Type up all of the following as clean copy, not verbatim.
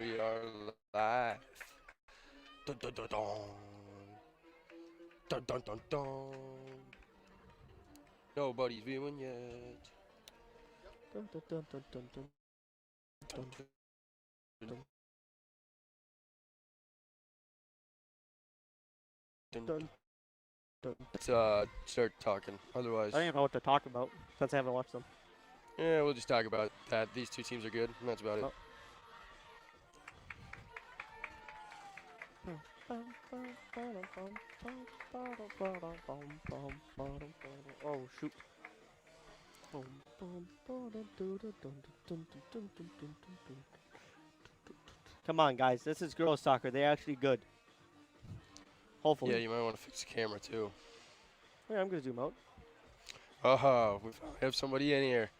We are live. Dun, dun, dun, dun. Dun, dun, dun, dun. Nobody's viewing yet. Dun, dun, dun, dun, dun, dun, Dun, dun, dun, dun, dun. dun, dun. Let's start talking. Otherwise, I don't even know what to talk about since I haven't watched them. yeah, we'll just talk about that. These two teams are good, and that's about it. Oh. Oh shoot. Come on, guys. This is girls soccer. They're actually good. Yeah, Hopefully. you might want to fix the camera too. Yeah, I'm gonna zoom out. We finally have somebody in here.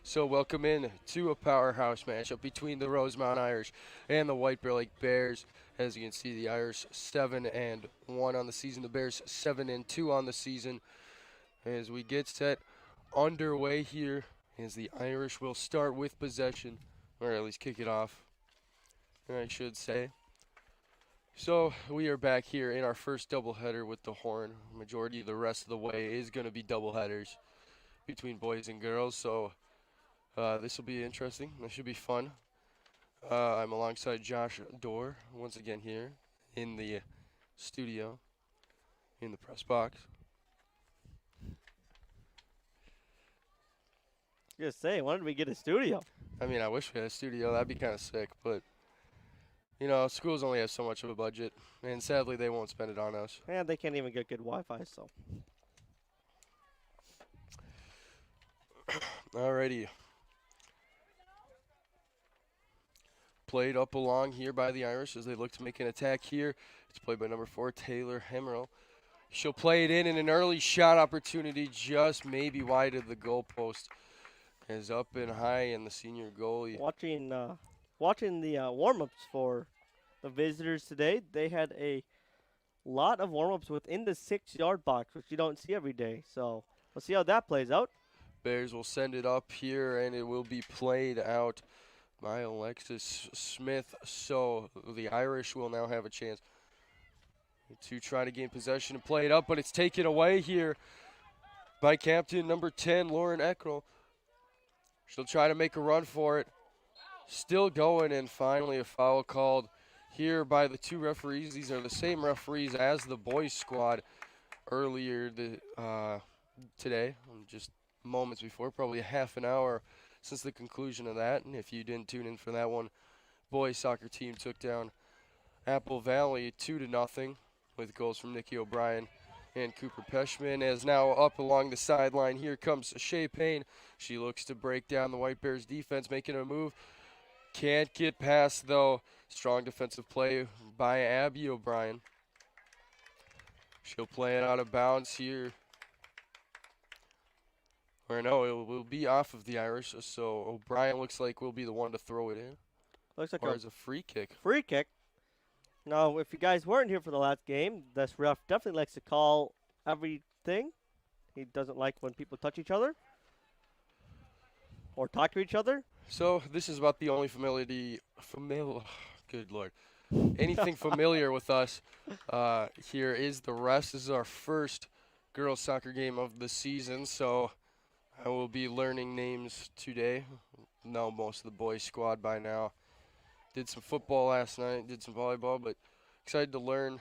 So welcome in to a powerhouse matchup between the Rosemount Irish and the White Bear Lake Bears. As you can see, the Irish 7-1 on the season, the Bears 7-2 on the season. As we get set underway here, as the Irish will start with possession, or at least kick it off, I should say. So we are back here in our first doubleheader with the Horn. Majority of the rest of the way is going to be doubleheaders between boys and girls. So this will be interesting. This should be fun. I'm alongside Josh Dorr once again here in the studio, in the press box. Just say, when did we get a studio? I mean, I wish we had a studio. That'd be kind of sick, but you know, schools only have so much of a budget, and sadly, they won't spend it on us. And they can't even get good Wi-Fi, so. Alrighty. Played up along here by the Irish as they look to make an attack here. It's played by number 4, Taylor Hemmerl. She'll play it in an early shot opportunity, just maybe wide of the goalpost. Is up and high, and the senior goalie. Watching the warm-ups for the visitors today, they had a lot of warm-ups within the 6-yard box, which you don't see every day. So we'll see how that plays out. Bears will send it up here, and it will be played out by Alexis Smith. So the Irish will now have a chance to try to gain possession and play it up, but it's taken away here by captain number 10, Lauren Eckrell. She'll try to make a run for it. Still going, and finally a foul called here by the two referees. These are the same referees as the boys' squad earlier today, just moments before, probably a half an hour since the conclusion of that. And if you didn't tune in for that one, boys soccer team took down Apple Valley 2-0 with goals from Nikki O'Brien and Cooper Peshman. As now up along the sideline, here comes Shea Payne. She looks to break down the White Bears defense, making a move. Can't get past, though. Strong defensive play by Abby O'Brien. She'll play it out of bounds here. Or no, it will be off of the Irish, so O'Brien looks like will be the one to throw it in. Looks like Or a as a free kick. free kick. Now, if you guys weren't here for the last game, this ref definitely likes to call everything. He doesn't like when people touch each other or talk to each other. So this is about the only good lord. Anything familiar with us here is the rest. This is our first girls soccer game of the season, so I will be learning names today. Know most of the boys squad by now. Did some football last night, did some volleyball, but excited to learn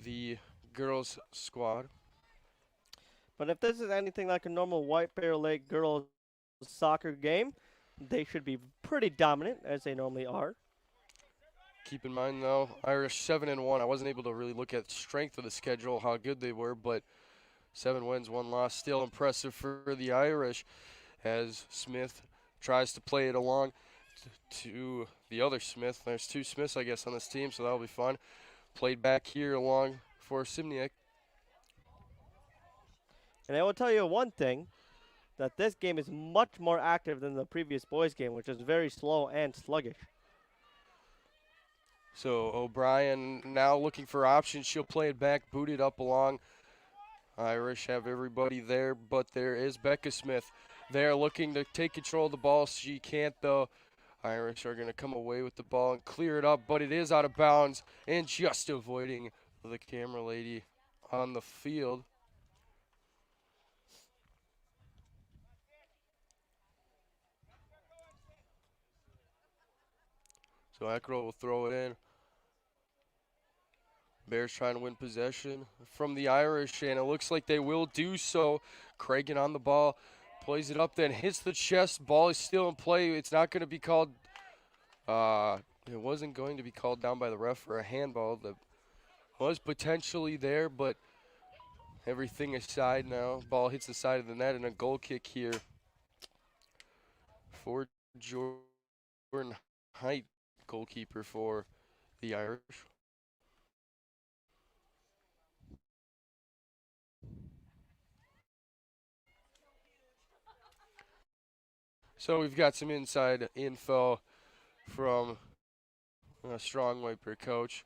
the girls squad. But if this is anything like a normal White Bear Lake girls soccer game, they should be pretty dominant as they normally are. Keep in mind though, Irish 7-1. I wasn't able to really look at the strength of the schedule, how good they were, but 7 wins, 1 loss, still impressive for the Irish as Smith tries to play it along to the other Smith. There's 2 Smiths, I guess, on this team, so that'll be fun. Played back here along for Simniak. And I will tell you one thing, that this game is much more active than the previous boys game, which is very slow and sluggish. So O'Brien now looking for options. She'll play it back, booted up along. Irish have everybody there, but there is Becca Smith there looking to take control of the ball. She can't, though. Irish are going to come away with the ball and clear it up, but it is out of bounds and just avoiding the camera lady on the field. So Eckerl will throw it in. Bears trying to win possession from the Irish, and it looks like they will do so. Cragen on the ball, plays it up, then hits the chest. Ball is still in play. It's not going to be called. It wasn't going to be called down by the ref for a handball. That was potentially there, but everything aside now. Ball hits the side of the net, and a goal kick here for Jordan Height, goalkeeper for the Irish. So we've got some inside info from a strong wiper coach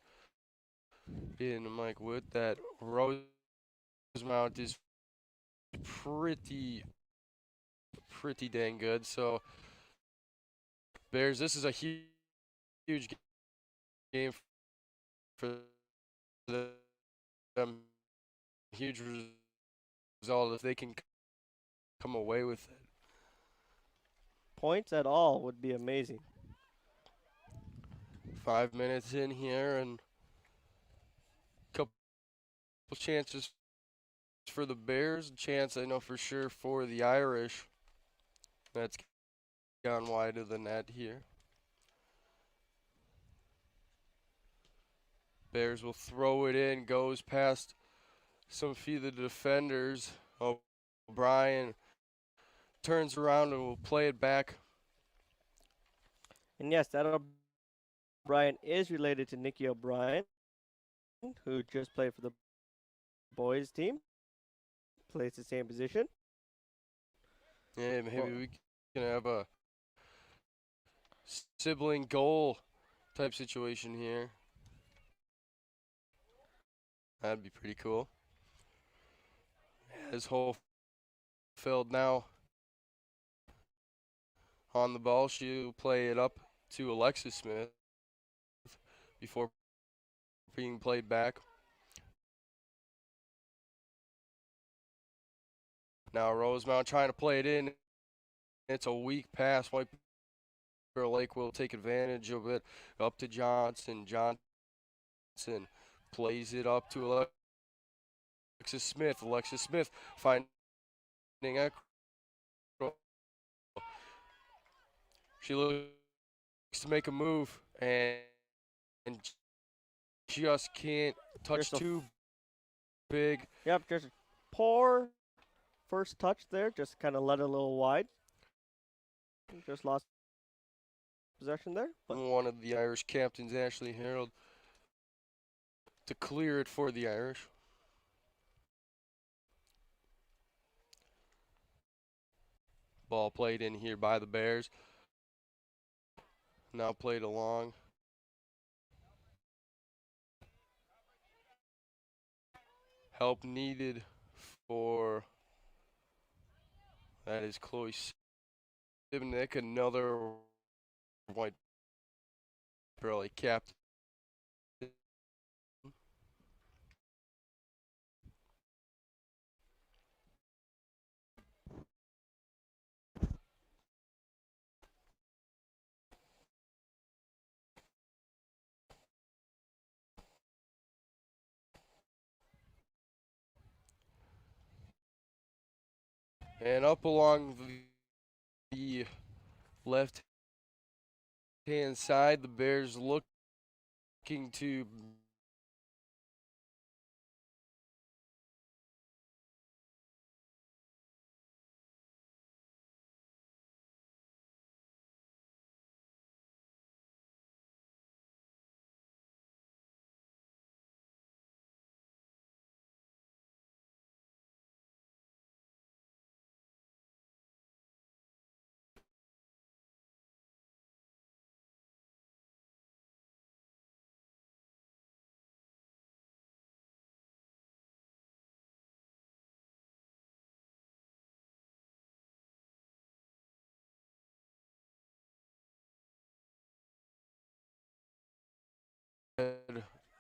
in Mike Wood that Rosemount is pretty dang good. So Bears, this is a huge game for them. Huge result if they can come away with it. Points at all would be amazing. 5 minutes in here and a couple chances for the Bears. Chance I know for sure for the Irish. That's gone wide of the net here. Bears will throw it in, goes past some few of the defenders. O'Brien turns around and will play it back. And yes, that O'Brien is related to Nicky O'Brien, who just played for the boys team. Plays the same position. Yeah, maybe we can have a sibling goal type situation here. That'd be pretty cool. His whole field now on the ball. She'll play it up to Alexis Smith before being played back. Now Rosemount trying to play it in. It's a weak pass. White Bear Lake will take advantage of it. Up to Johnson. Johnson plays it up to Alexis Smith. Alexis Smith finding Eckerl. She looks to make a move and just can't touch too big. Yep, just a poor first touch there. Just kind of let it a little wide. Just lost possession there. But One of the Irish captains, Ashley Harold, to clear it for the Irish. Ball played in here by the Bears. Now played along. Help needed for, that is Chloe Sibnick, another White Bear Lake captain. And up along the left hand side, the Bears looking to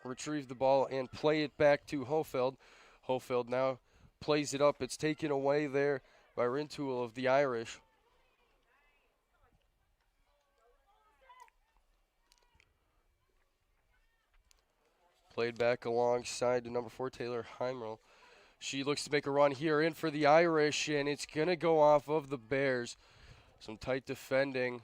retrieve the ball and play it back to Hofeld. Hofeld now plays it up. It's taken away there by Rintoul of the Irish. Played back alongside to number 4, Taylor Heimrel. She looks to make a run here in for the Irish, and it's going to go off of the Bears. Some tight defending.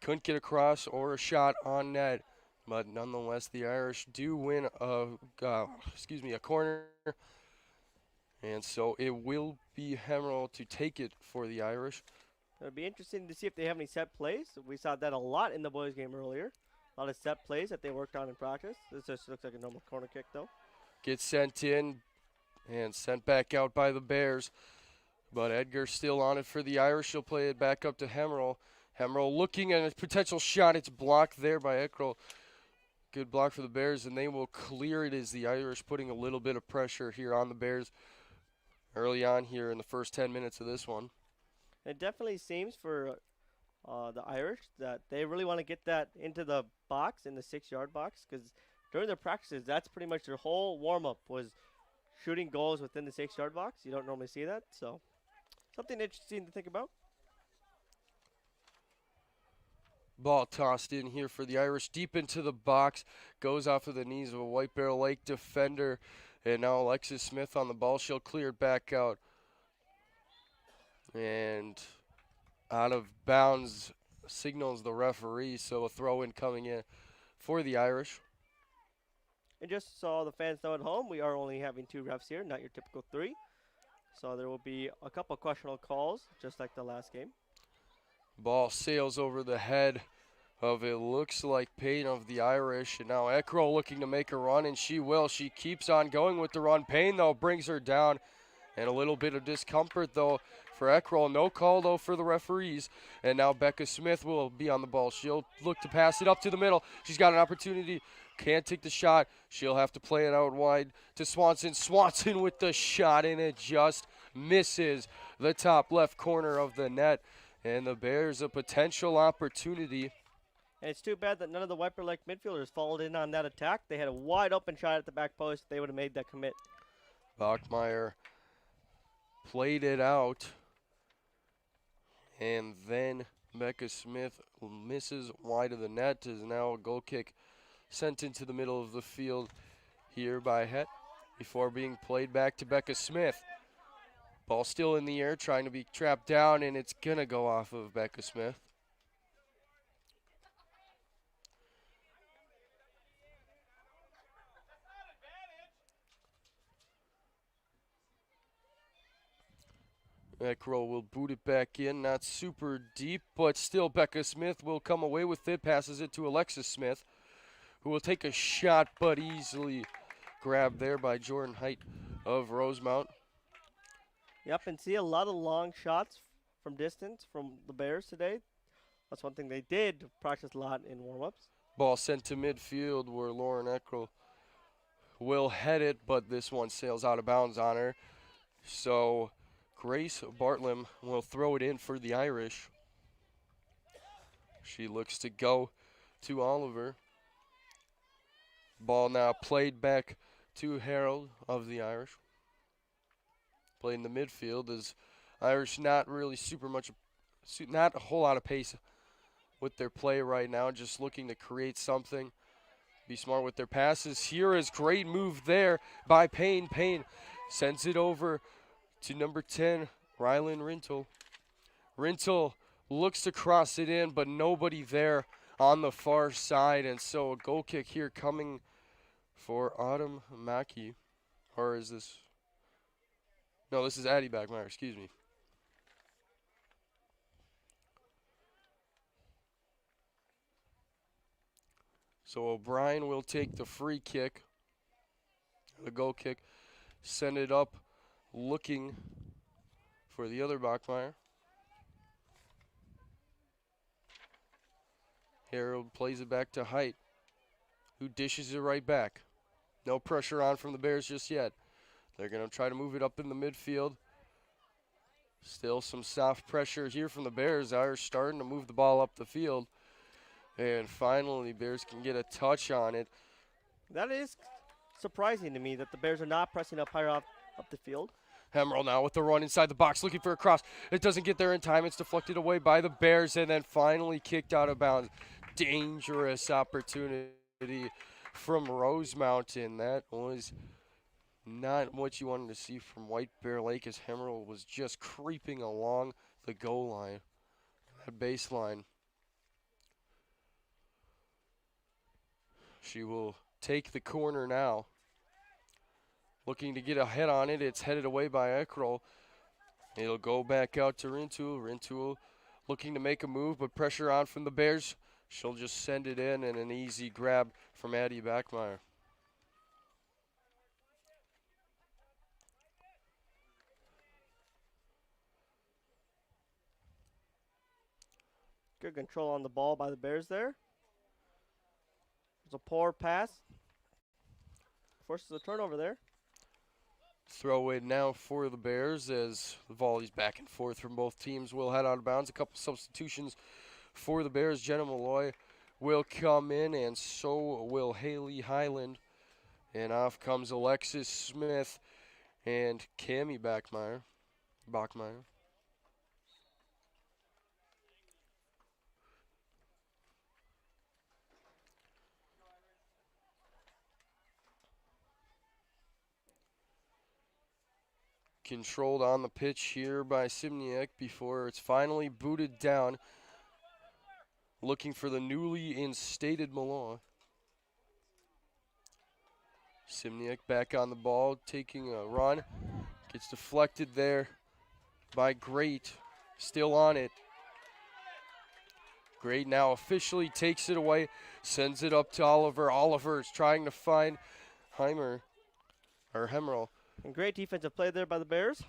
Couldn't get across or a shot on net. But nonetheless, the Irish do win a corner. And so it will be Heimrel to take it for the Irish. It'll be interesting to see if they have any set plays. We saw that a lot in the boys' game earlier. A lot of set plays that they worked on in practice. This just looks like a normal corner kick, though. Gets sent in and sent back out by the Bears. But Edgar still on it for the Irish. He'll play it back up to Heimrel. Heimrel looking at a potential shot. It's blocked there by Eckrell. Good block for the Bears, and they will clear it as the Irish putting a little bit of pressure here on the Bears early on here in the first 10 minutes of this one. It definitely seems for the Irish that they really want to get that into the box, in the 6-yard box, because during their practices, that's pretty much their whole warm-up was shooting goals within the 6-yard box. You don't normally see that, so something interesting to think about. Ball tossed in here for the Irish, deep into the box, goes off of the knees of a White Bear Lake defender, and now Alexis Smith on the ball. She'll clear it back out. And out of bounds signals the referee, so a throw-in coming in for the Irish. And just so the fans know at home, we are only having 2 refs here, not your typical 3. So there will be a couple questionable calls, just like the last game. Ball sails over the head of it looks like Payne of the Irish. And now Eckrell looking to make a run, and she will. She keeps on going with the run. Payne, though, brings her down. And a little bit of discomfort, though, for Eckrell. No call, though, for the referees. And now Becca Smith will be on the ball. She'll look to pass it up to the middle. She's got an opportunity. Can't take the shot. She'll have to play it out wide to Swanson. Swanson with the shot, and it just misses the top left corner of the net. And the Bears a potential opportunity. And it's too bad that none of the White Bear Lake midfielders followed in on that attack. They had a wide open shot at the back post. They would have made that commit. Bachmeyer played it out. And then Becca Smith misses wide of the net. Is now a goal kick sent into the middle of the field here by Het before being played back to Becca Smith. Ball still in the air, trying to be trapped down, and it's going to go off of Becca Smith. Eckrell will boot it back in, not super deep, but still Becca Smith will come away with it, passes it to Alexis Smith, who will take a shot, but easily grabbed there by Jordan Height of Rosemount. Yep, and see a lot of long shots from distance from the Bears today. That's one thing they did practice a lot in warm-ups. Ball sent to midfield where Lauren Eckrell will head it, but this one sails out of bounds on her. So Grace Bartlam will throw it in for the Irish. She looks to go to Oliver. Ball now played back to Harold of the Irish. Played in the midfield as Irish not really not a whole lot of pace with their play right now, just looking to create something, be smart with their passes. Here is great move there by Payne. Payne sends it over to number 10, Rylan Rintoul. Rintoul looks to cross it in, but nobody there on the far side, and so a goal kick here coming for Autumn Mackey. Or is this? No, this is Addie Bachmeyer, excuse me. So O'Brien will take the free kick, the goal kick, send it up, looking for the other Bachmeyer. Harold plays it back to Height, who dishes it right back. No pressure on from the Bears just yet. They're going to try to move it up in the midfield. Still some soft pressure here from the Bears. Irish starting to move the ball up the field. And finally, Bears can get a touch on it. That is surprising to me that the Bears are not pressing up higher up the field. Hemmerl now with the run inside the box, looking for a cross. It doesn't get there in time. It's deflected away by the Bears and then finally kicked out of bounds. Dangerous opportunity from Rosemount, and that was not what you wanted to see from White Bear Lake as Hemmerl was just creeping along the goal line, that baseline. She will take the corner now. Looking to get a head on it. It's headed away by Eckrell. It'll go back out to Rintoul. Rintoul looking to make a move, but pressure on from the Bears. She'll just send it in and an easy grab from Addie Backmeyer. Good control on the ball by the Bears there. It's a poor pass. Forces a turnover there. Throw in now for the Bears as the volleys back and forth from both teams will head out of bounds. A couple substitutions for the Bears. Jenna Malloy will come in, and so will Haley Highland. And off comes Alexis Smith and Cammie Bachmeyer. Controlled on the pitch here by Simniak before it's finally booted down. Looking for the newly instated Malone. Simniak back on the ball, taking a run. Gets deflected there by Great. Still on it. Great now officially takes it away, sends it up to Oliver. Oliver is trying to find Hemmerl. And great defensive play there by the Bears.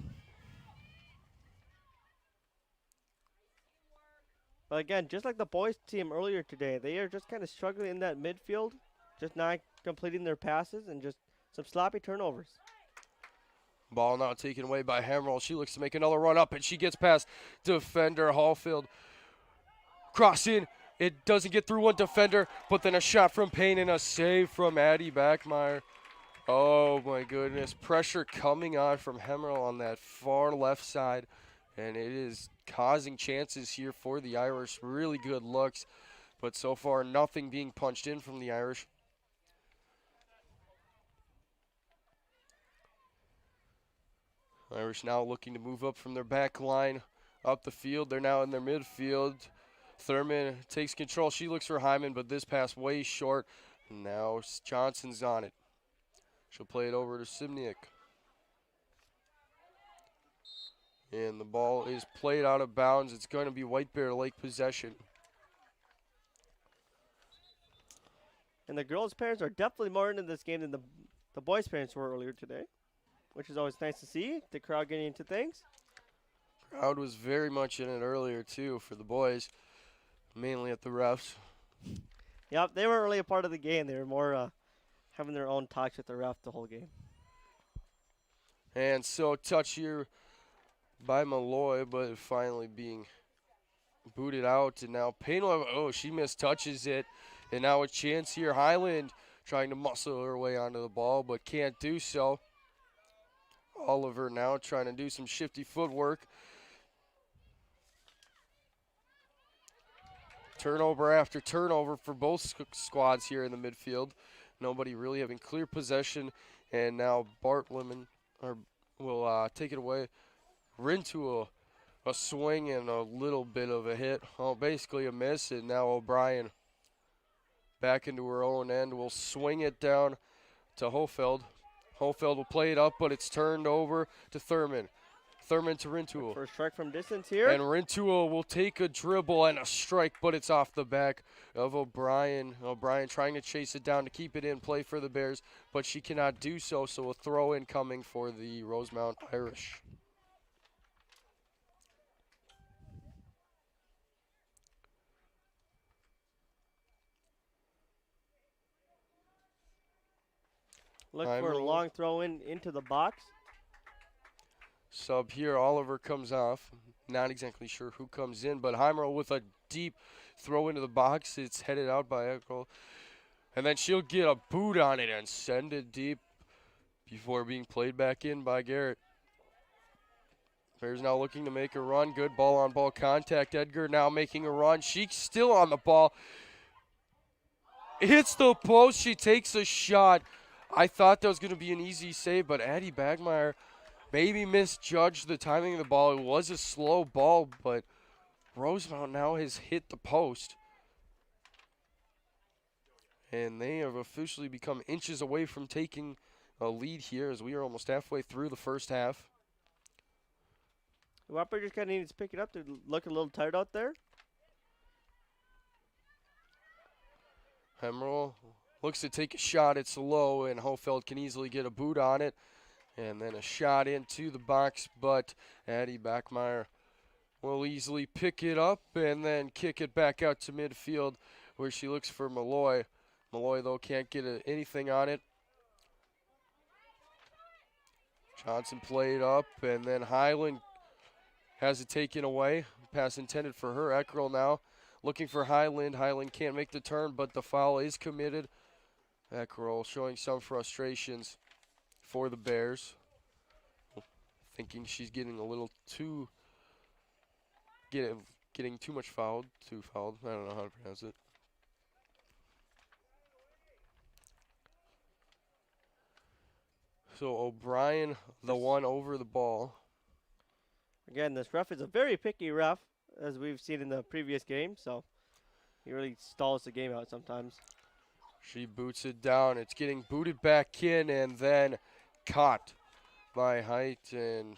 But again, just like the boys team earlier today, they are just kind of struggling in that midfield, just not completing their passes and just some sloppy turnovers. Ball now taken away by Hemmerl. She looks to make another run up, and she gets past defender Hallfield. Cross in. It doesn't get through one defender, but then a shot from Payne and a save from Addie Backmeyer. Oh my goodness. Pressure coming on from Hemmerl on that far left side, and it is causing chances here for the Irish. Really good looks, but so far nothing being punched in from the Irish. Irish now looking to move up from their back line up the field. They're now in their midfield. Thurman takes control. She looks for Hyman, but this pass way short. Now Johnson's on it. She'll play it over to Simniak. And the ball is played out of bounds. It's going to be White Bear Lake possession. And the girls' parents are definitely more into this game than the boys' parents were earlier today, which is always nice to see, the crowd getting into things. Crowd was very much in it earlier, too, for the boys, mainly at the refs. Yep, they weren't really a part of the game. They were more having their own talks with the ref the whole game. And so touch here by Malloy, but finally being booted out. And now Payne, she mistouches it. And now a chance here. Highland trying to muscle her way onto the ball, but can't do so. Oliver now trying to do some shifty footwork. Turnover after turnover for both squads here in the midfield. Nobody really having clear possession. And now Bart Lemon will take it away. Rintoul a swing and a little bit of a hit. Oh, basically a miss. And now O'Brien back into her own end. Will swing it down to Hofeld. Hofeld will play it up, but it's turned over to Thurman. Thurman to Rintoul. For a strike from distance here. And Rintoul will take a dribble and a strike, but it's off the back of O'Brien. O'Brien trying to chase it down to keep it in play for the Bears, but she cannot do so, so a throw in coming for the Rosemount Irish. Look for a long throw in into the box. Sub here, Oliver comes off. Not exactly sure who comes in, but Heimerl with a deep throw into the box. It's headed out by Eckrell. And then she'll get a boot on it and send it deep before being played back in by Garrett. Bears now looking to make a run. Good ball-on-ball contact. Edgar now making a run. She's still on the ball. Hits the post. She takes a shot. I thought that was going to be an easy save, but Addie Bagmeyer maybe misjudged the timing of the ball. It was a slow ball, but Rosemount now has hit the post. And they have officially become inches away from taking a lead here as we are almost halfway through the first half. The Whopper just kind of needs to pick it up. They're looking a little tired out there. Hemmerl looks to take a shot. It's low, and Hofeld can easily get a boot on it. And then a shot into the box, but Addie Backmeyer will easily pick it up and then kick it back out to midfield where she looks for Malloy. Malloy, though, can't get anything on it. Johnson played up, and then Highland has it taken away. Pass intended for her. Eckerl now looking for Highland. Highland can't make the turn, but the foul is committed. Eckerl showing some frustrations for the Bears. Thinking she's getting a little too, getting too much fouled. Too fouled. I don't know how to pronounce it. So O'Brien, the one over the ball. Again, this ref is a very picky ref, as we've seen in the previous game, so he really stalls the game out sometimes. She boots it down. It's getting booted back in and then caught by Height, and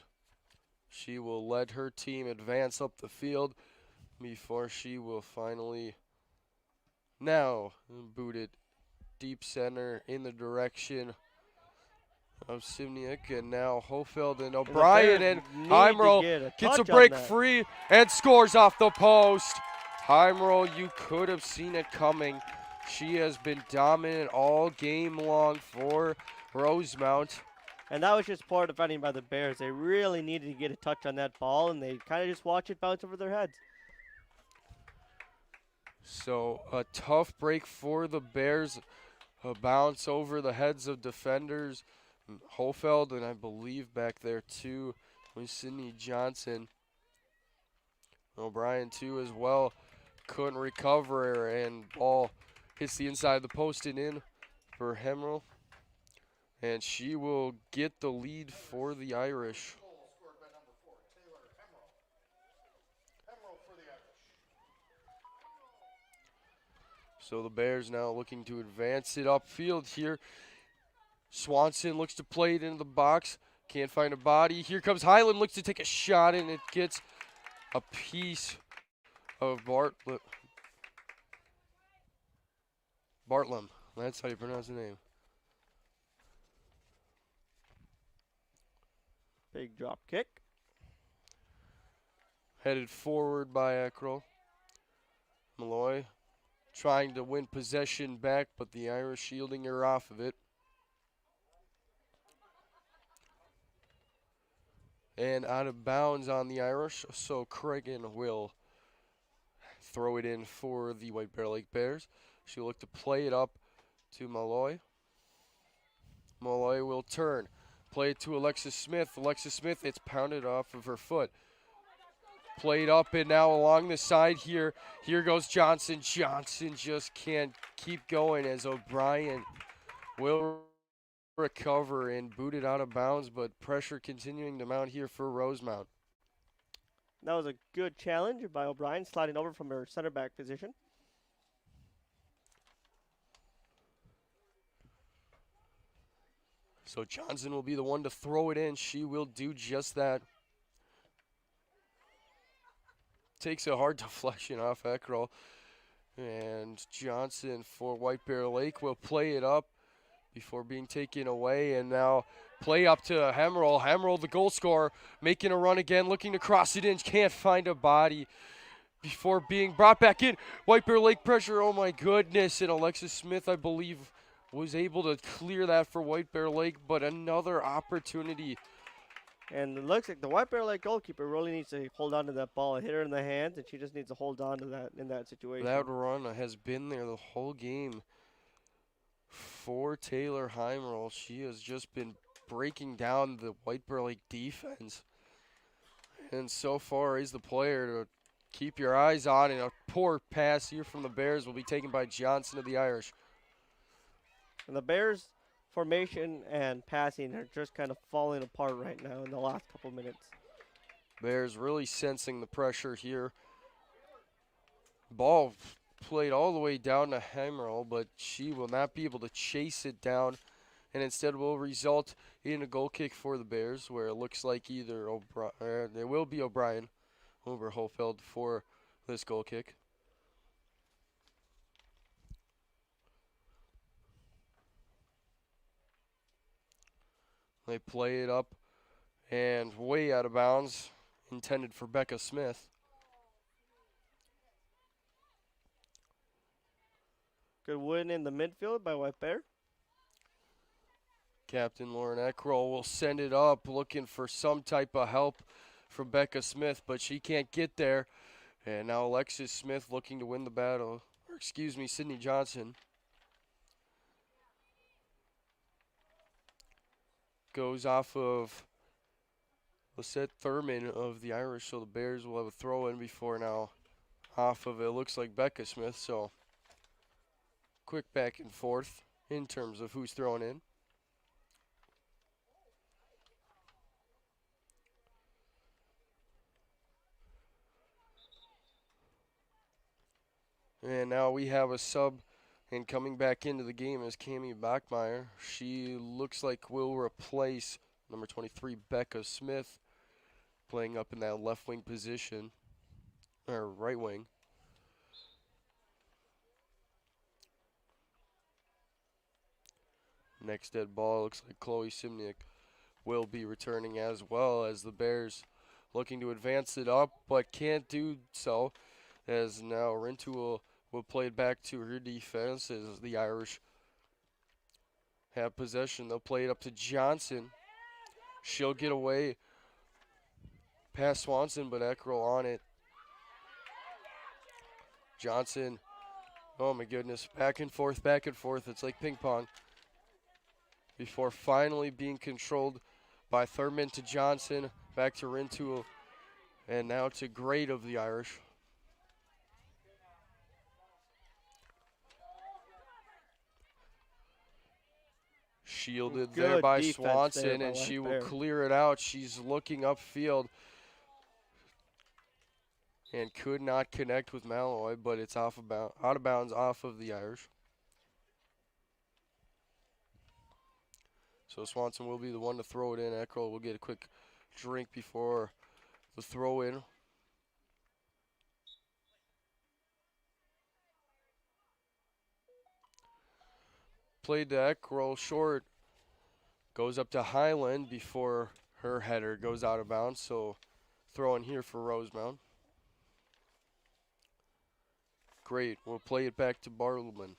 she will let her team advance up the field before she will finally now boot it deep center in the direction of Simniak, and now Hofeld and O'Brien, and Heimerl gets a break free and scores off the post. Heimerl, you could have seen it coming. She has been dominant all game long for Rosemount. And that was just poor defending by the Bears. They really needed to get a touch on that ball, and they kind of just watch it bounce over their heads. So a tough break for the Bears. A bounce over the heads of defenders. Hofeld, and I believe back there too was Sydney Johnson. O'Brien too as well. Couldn't recover, and ball hits the inside of the post and in for Hemmerl. And she will get the lead for the Irish. So the Bears now looking to advance it upfield here. Swanson looks to play it into the box. Can't find a body. Here comes Highland. Looks to take a shot, and it gets a piece of Bartlem. That's how you pronounce the name. Big drop kick. Headed forward by Eckerl. Malloy trying to win possession back, but the Irish shielding her off of it. And out of bounds on the Irish, so Cregan will throw it in for the White Bear Lake Bears. She'll look to play it up to Malloy. Malloy will turn. Play it to Alexis Smith. Alexis Smith, it's pounded off of her foot. Played up, and now along the side here. Here goes Johnson. Johnson just can't keep going as O'Brien will recover and boot it out of bounds, but pressure continuing to mount here for Rosemount. That was a good challenge by O'Brien, sliding over from her center back position. So Johnson will be the one to throw it in. She will do just that. Takes a hard deflection off Eckerl. And Johnson for White Bear Lake will play it up before being taken away, and now play up to Hemmerl. Hemmerl, the goal scorer, making a run again, looking to cross it in, can't find a body before being brought back in. White Bear Lake pressure, oh my goodness, and Alexis Smith, I believe, was able to clear that for White Bear Lake, but another opportunity. And it looks like the White Bear Lake goalkeeper really needs to hold on to that ball and hit her in the hands, and she just needs to hold on to that in that situation. That run has been there the whole game. for Taylor Heimerl. She has just been breaking down the White Bear Lake defense. And so far is the player to keep your eyes on. And a poor pass here from the Bears will be taken by Johnson of the Irish. And the Bears' formation and passing are just kind of falling apart right now in the last couple minutes. Bears really sensing the pressure here. Ball played all the way down to Heimerl, but she will not be able to chase it down, and instead will result in a goal kick for the Bears, where it looks like either it will be O'Brien over Hofeld for this goal kick. They play it up and way out of bounds, intended for Becca Smith. Good win in the midfield by White Bear. Captain Lauren Eckrol will send it up, looking for some type of help from Becca Smith, but she can't get there. And now Alexis Smith looking to win the battle. Or excuse me, Sydney Johnson. Goes off of Lisette Thurman of the Irish, so the Bears will have a throw in before now. Off of it looks like Becca Smith, so quick back and forth in terms of who's throwing in. And now we have a sub, and coming back into the game is Cami Bachmeyer. She looks like will replace number 23, Becca Smith, playing up in that left wing position, or right wing. Next dead ball looks like Chloe Simniak will be returning, as well as the Bears looking to advance it up, but can't do so, as now Rintu will play it back to her defense as the Irish have possession. They'll play it up to Johnson. She'll get away past Swanson, but Eckrol on it. Johnson, oh my goodness, back and forth, back and forth. It's like ping pong. Before finally being controlled by Thurman to Johnson, back to Rintu, and now to Great of the Irish. Shielded Good there by defense Swanson, there by and she White will Bear. clear it out. She's looking upfield and could not connect with Malloy, but it's out of bounds off of the Irish. So Swanson will be the one to throw it in. Eckrol will get a quick drink before the throw in. Played to Eckrol short. Goes up to Highland before her header goes out of bounds. So throw in here for Rosemount. Great. We'll play it back to Bartleman.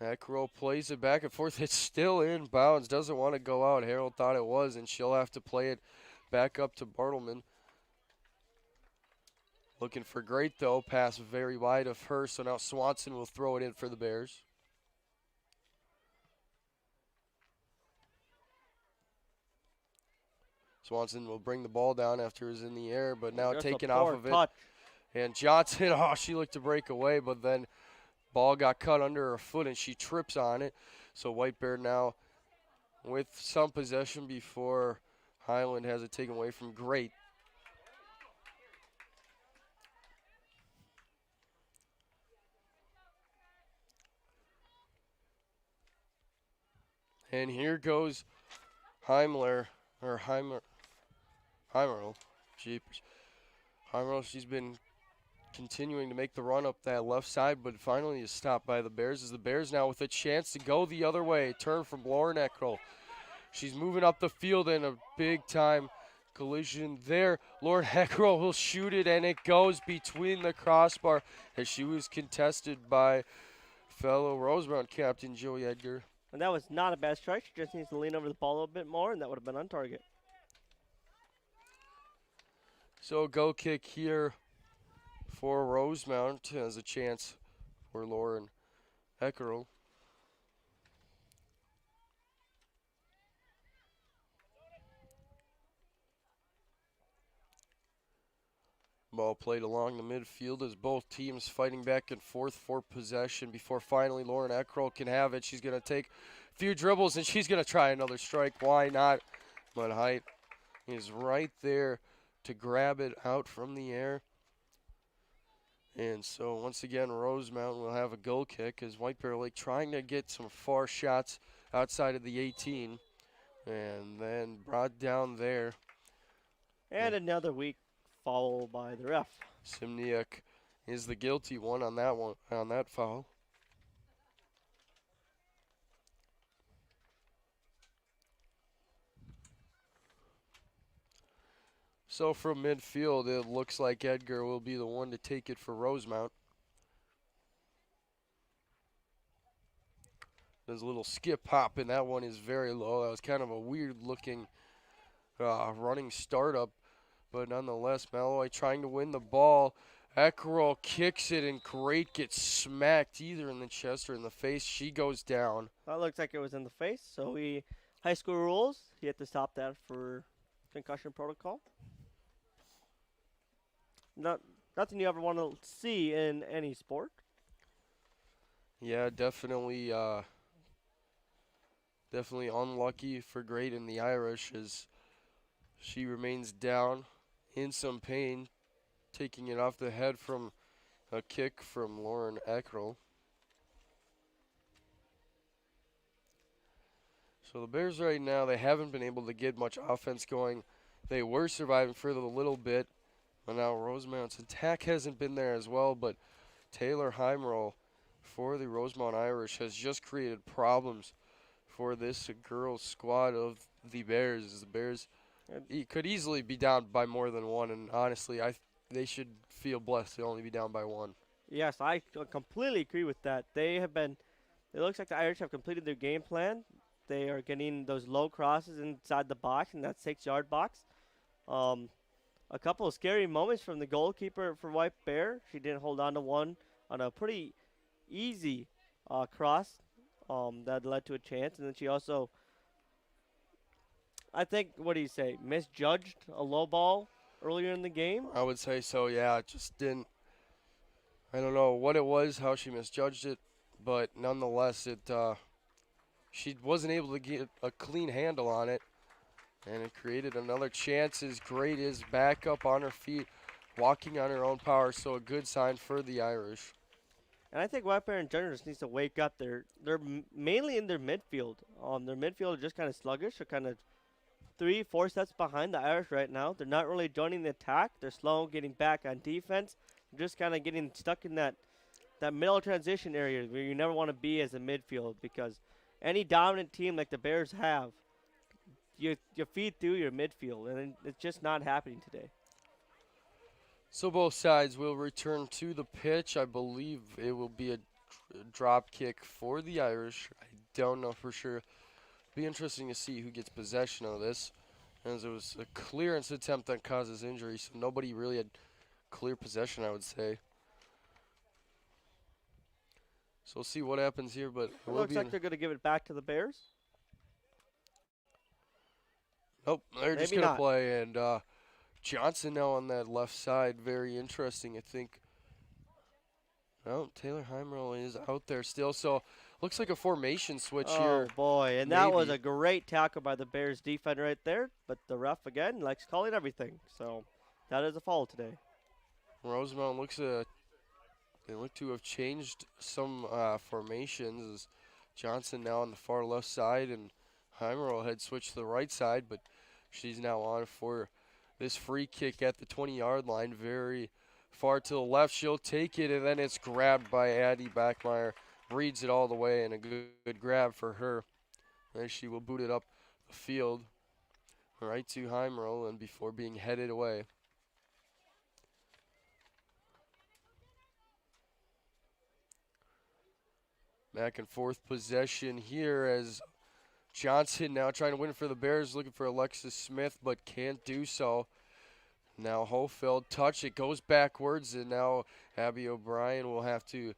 Eckrol plays it back and forth. It's still in bounds. Doesn't want to go out. Harold thought it was, and she'll have to play it back up to Bartleman. Looking for Great, though. Pass very wide of her, so now Swanson will throw it in for the Bears. Swanson will bring the ball down after it's in the air, but now Just a taken off poor of it. touch. And Johnson, oh, she looked to break away, but then ball got cut under her foot and she trips on it. So White Bear now with some possession before Highland has it taken away from Great. And here goes Heimerl. Jeepers. Heimerl, she's been continuing to make the run up that left side, but finally is stopped by the Bears as the Bears now with a chance to go the other way. Turn from Lauren Eckrol. She's moving up the field in a big-time collision there. Lauren Eckrol will shoot it, and it goes between the crossbar as she was contested by fellow Rosemount captain Joey Edgar. And that was not a bad strike. She just needs to lean over the ball a little bit more, and that would have been on target. So goal kick here for Rosemount has a chance for Lauren Eckerl. Ball played along the midfield as both teams fighting back and forth for possession before finally Lauren Eckerl can have it. She's going to take a few dribbles and she's going to try another strike. Why not? But Height is right there to grab it out from the air. And so once again, Rosemount will have a goal kick as White Bear Lake trying to get some far shots outside of the 18. And then brought down there. And another weak foul by the ref. Simniak is the guilty one, on that foul. So from midfield, it looks like Edgar will be the one to take it for Rosemount. There's a little skip hop, and that one is very low. That was kind of a weird-looking running startup, but nonetheless, Malloy trying to win the ball. Eckerl kicks it, and Great gets smacked either in the chest or in the face. She goes down. That looks like it was in the face, so high school rules, you have to stop that for concussion protocol. Nothing you ever want to see in any sport. Yeah, definitely unlucky for Great in the Irish as she remains down in some pain, taking it off the head from a kick from Lauren Eckerl. So the Bears right now, they haven't been able to get much offense going. They were surviving for a little bit, but now Rosemount's attack hasn't been there as well, but Taylor Heimerl for the Rosemount Irish has just created problems for this girls' squad of the Bears. The Bears could easily be down by more than one, and honestly, they should feel blessed to only be down by one. Yes, I completely agree with that. It looks like the Irish have completed their game plan. They are getting those low crosses inside the box, in that 6-yard box. A couple of scary moments from the goalkeeper for White Bear. She didn't hold on to one on a pretty easy cross that led to a chance. And then she also, I think, misjudged a low ball earlier in the game? I would say so, yeah. It just didn't. I don't know what it was, how she misjudged it, but nonetheless, she wasn't able to get a clean handle on it, and it created another chance. As Great is back up on her feet, walking on her own power, so a good sign for the Irish. And I think White Bear in general just needs to wake up. They're mainly in their midfield. Their midfield is just kind of sluggish. They're kind of 3-4 steps behind the Irish right now. They're not really joining the attack. They're slow getting back on defense. They're just kind of getting stuck in that middle transition area where you never want to be as a midfield, because any dominant team like the Bears have, you feed through your midfield, and it's just not happening today. So both sides will return to the pitch. I believe it will be a drop kick for the Irish. I don't know for sure. Be interesting to see who gets possession of this, as it was a clearance attempt that causes injury, so nobody really had clear possession, I would say. So we'll see what happens here, but it looks like they're going to give it back to the Bears. Nope, they're just going to play, and Johnson now on that left side. Very interesting, I think. No, Taylor Heimerl is out there still, so looks like a formation switch here. Oh, boy, and maybe. That was a great tackle by the Bears defender right there, but the ref, again, likes calling everything, so that is a foul today. Rosemount they look to have changed some formations, as Johnson now on the far left side, and Heimerl had switched to the right side, but she's now on for this free kick at the 20-yard line, very far to the left. She'll take it, and then it's grabbed by Addie Backmeyer. Reads it all the way, and a good grab for her. And she will boot it up the field right to Heimerl, and before being headed away. Back and forth possession here as Johnson now trying to win for the Bears, looking for Alexis Smith, but can't do so. Now Hofeldt touch, it goes backwards, and now Abby O'Brien will have to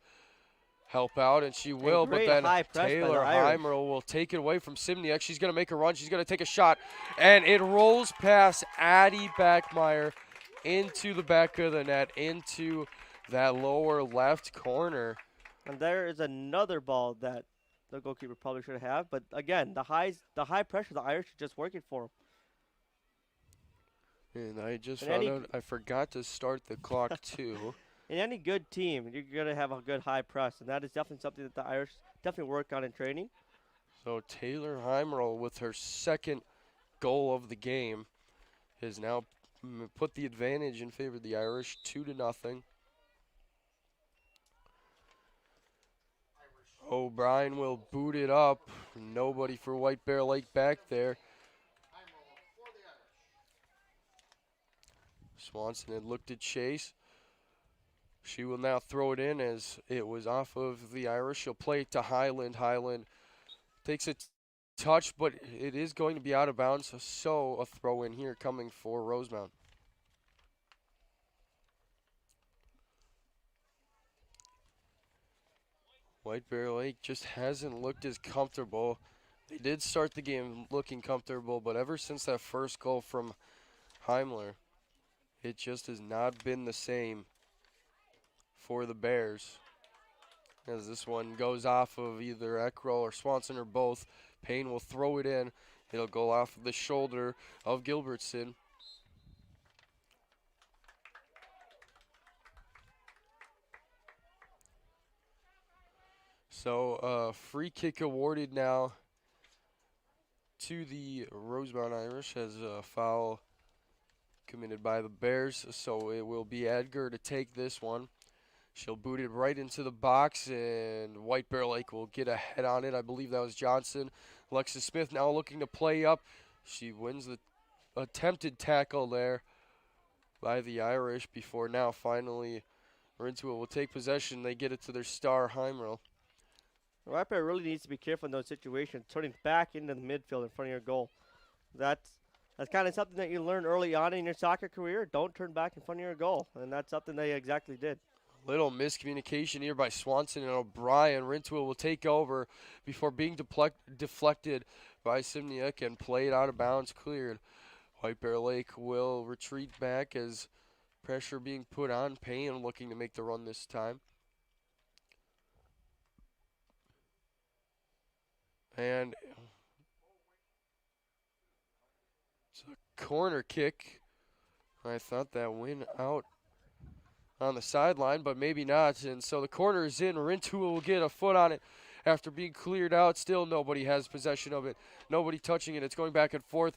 help out, and she will, but great then high press by the Taylor Irish. Heimer will take it away from Simniak. She's going to make a run. She's going to take a shot, and it rolls past Addie Backmeyer into the back of the net, into that lower left corner. And there is another ball that the goalkeeper probably should have. But again, the high pressure, the Irish are just working for them. And I just And found out I forgot to start the clock too. In any good team, you're going to have a good high press. And that is definitely something that the Irish definitely work on in training. So Taylor Heimerl, with her second goal of the game, has now put the advantage in favor of the Irish, 2-0. O'Brien will boot it up. Nobody for White Bear Lake back there. Swanson had looked at Chase. She will now throw it in as it was off of the Irish. She'll play it to Highland. Highland takes a touch, but it is going to be out of bounds. So a throw in here coming for Rosemount. White Bear Lake just hasn't looked as comfortable. They did start the game looking comfortable, but ever since that first goal from Heimler, it just has not been the same for the Bears. As this one goes off of either Eckrell or Swanson or both, Payne will throw it in. It'll go off of the shoulder of Gilbertson. So free kick awarded now to the Rosemount Irish as a foul committed by the Bears. So it will be Edgar to take this one. She'll boot it right into the box, and White Bear Lake will get a head on it. I believe that was Johnson. Alexis Smith now looking to play up. She wins the attempted tackle there by the Irish before now finally Rintua will take possession. They get it to their star, Heimrel. White Bear really needs to be careful in those situations, turning back into the midfield in front of your goal. That's kind of something that you learn early on in your soccer career. Don't turn back in front of your goal, and that's something they exactly did. Little miscommunication here by Swanson and O'Brien. Rintua will take over before being deflected by Simniak and played out of bounds, cleared. White Bear Lake will retreat back as pressure being put on. Payne looking to make the run this time. And it's a corner kick. I thought that went out on the sideline, but maybe not. And so the corner is in. Rintua will get a foot on it after being cleared out. Still nobody has possession of it. Nobody touching it. It's going back and forth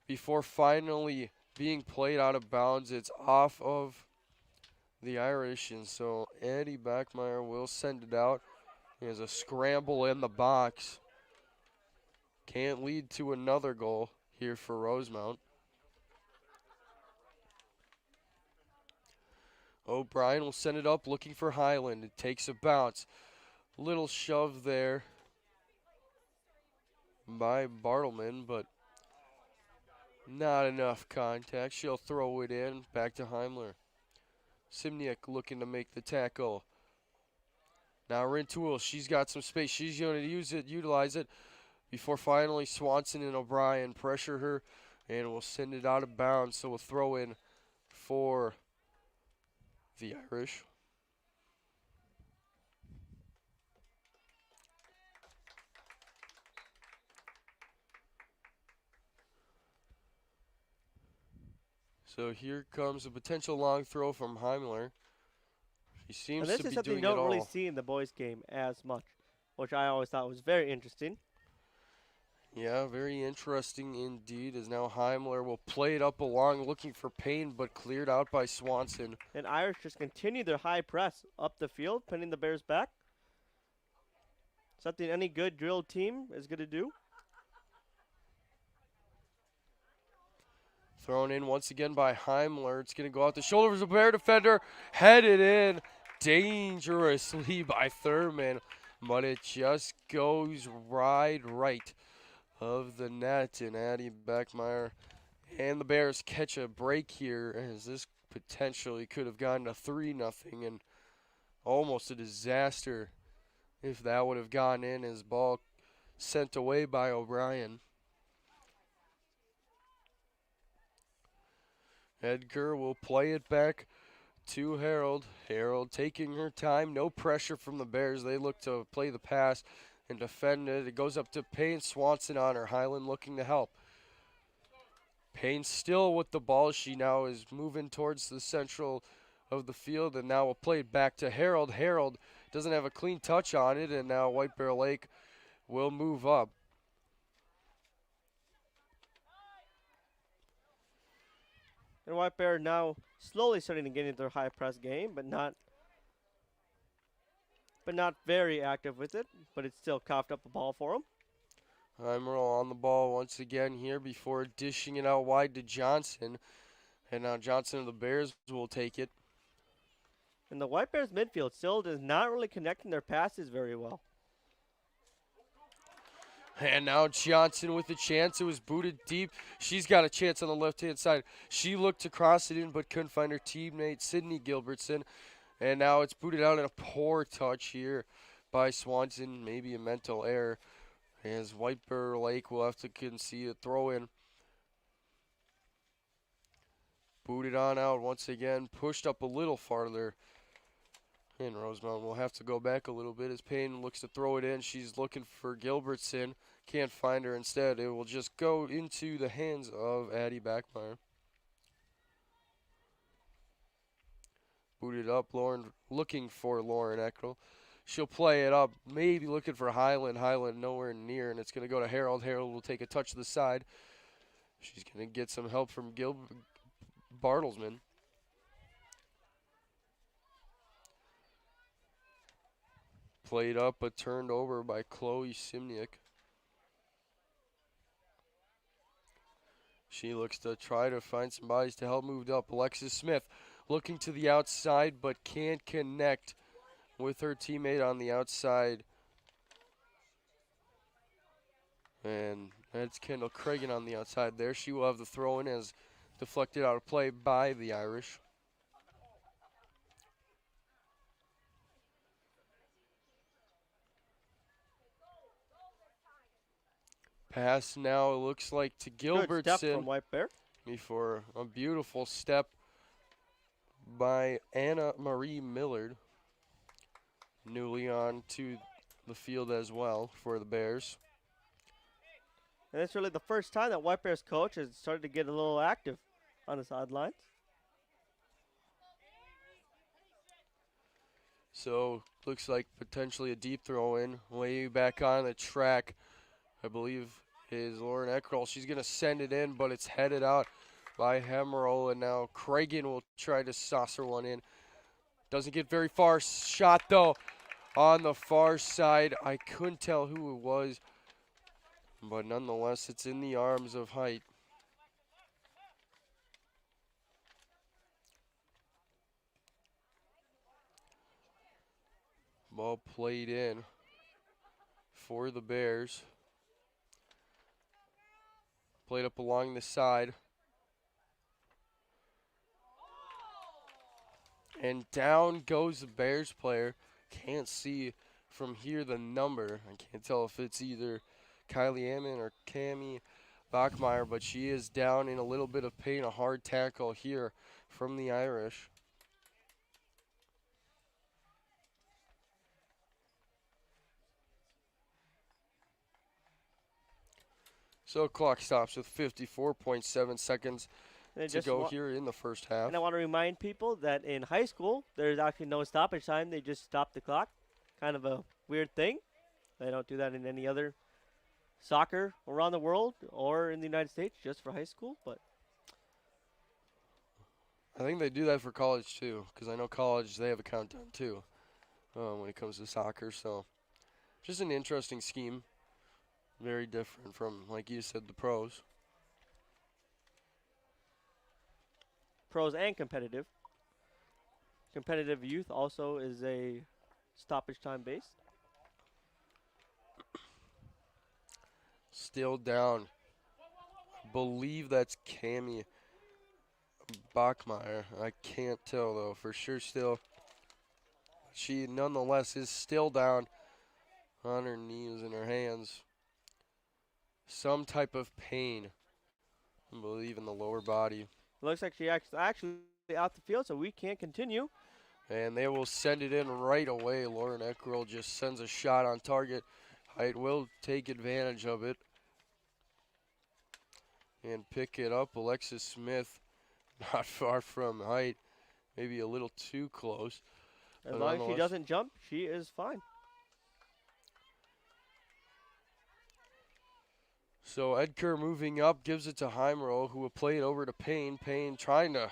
before finally being played out of bounds. It's off of the Irish, and so Eddie Backmeyer will send it out. There's a scramble in the box. Can't lead to another goal here for Rosemount. O'Brien will send it up looking for Highland. It takes a bounce. Little shove there by Bartleman, but not enough contact. She'll throw it in. Back to Heimler. Simniak looking to make the tackle. Now Rintoul, she's got some space. She's going to utilize it before finally Swanson and O'Brien pressure her and will send it out of bounds. So we'll throw in for the Irish. So here comes a potential long throw from Heimler. He seems to be doing it all. And this is something you don't really see in the boys' game as much, which I always thought was very interesting. Yeah, very interesting indeed, as now Heimler will play it up along, looking for Payne, but cleared out by Swanson. And Irish just continue their high press up the field, pinning the Bears back. Something any good drill team is going to do. Thrown in once again by Heimler. It's going to go out the shoulders of a Bear defender. Headed in dangerously by Thurman, but it just goes right of the net, and Addie Backmeyer And the Bears catch a break here as this potentially could have gone to 3-0 and almost a disaster if that would have gone in as ball sent away by O'Brien. Edgar will play it back to Harold. Harold taking her time. No pressure from the Bears. They look to play the pass and defend it. It goes up to Payne. Swanson on her. Highland looking to help. Payne still with the ball. She now is moving towards the central of the field, and now we'll play it back to Harold. Harold doesn't have a clean touch on it, and now White Bear Lake will move up. And White Bear now slowly starting to get into their high press game, but not very active with it. But it's still coughed up the ball for them. Emerald on the ball once again here before dishing it out wide to Johnson. And now Johnson of the Bears will take it. And the White Bears midfield still is not really connecting their passes very well. And now Johnson with a chance. It was booted deep. She's got a chance on the left-hand side. She looked to cross it in but couldn't find her teammate, Sydney Gilbertson. And now it's booted out in a poor touch here by Swanson. Maybe a mental error. As White Bear Lake will have to concede a throw in. Booted on out once again. Pushed up a little farther. And Rosemount will have to go back a little bit as Payne looks to throw it in. She's looking for Gilbertson. Can't find her. Instead, it will just go into the hands of Addie Backmeyer. Booted up. Lauren looking for Lauren Eckrell. She'll play it up. Maybe looking for Highland. Highland nowhere near. And it's going to go to Harold. Harold will take a touch to the side. She's going to get some help from Bartlesman. Played up but turned over by Chloe Simniak. She looks to try to find some bodies to help move up. Alexis Smith looking to the outside but can't connect with her teammate on the outside. And that's Kendall Cragen on the outside there. She will have the throw in as deflected out of play by the Irish. Pass now, it looks like to Good step Gilbertson from White Bear. before a beautiful step by Anna Marie Millard. Newly on to the field as well for the Bears. And it's really the first time that White Bear's coach has started to get a little active on the sidelines. So looks like potentially a deep throw in. Way back on the track, I believe, is Lauren Eckrell. She's going to send it in, but it's headed out by Hemmerl. And now Cragen will try to saucer one in. Doesn't get very far. Shot, though, on the far side. I couldn't tell who it was, but nonetheless, it's in the arms of Height. Ball played in for the Bears. Played up along the side. And down goes the Bears player. Can't see from here the number. I can't tell if it's either Kylie Ammon or Cammie Bachmeyer, but she is down in a little bit of pain. A hard tackle here from the Irish. So clock stops with 54.7 seconds to go here in the first half. And I want to remind people that in high school, there's actually no stoppage time. They just stop the clock. Kind of a weird thing. They don't do that in any other soccer around the world or in the United States, just for high school. But I think they do that for college too, because I know college, they have a countdown too when it comes to soccer. So just an interesting scheme. Very different from, like you said, the pros. Pros and competitive. Competitive youth also is a stoppage time base. Still down believe that's Cami Bachmeyer. I can't tell though for sure still. She nonetheless is still down on her knees and her hands. Some type of pain, I believe, in the lower body. Looks like she actually out the field, so we can't continue. And they will send it in right away. Lauren Eckerl just sends a shot on target. Height will take advantage of it and pick it up. Alexis Smith, not far from Height, maybe a little too close. As long as she doesn't jump, she is fine. So Edker moving up, gives it to Heimroll, who will play it over to Payne. Payne trying to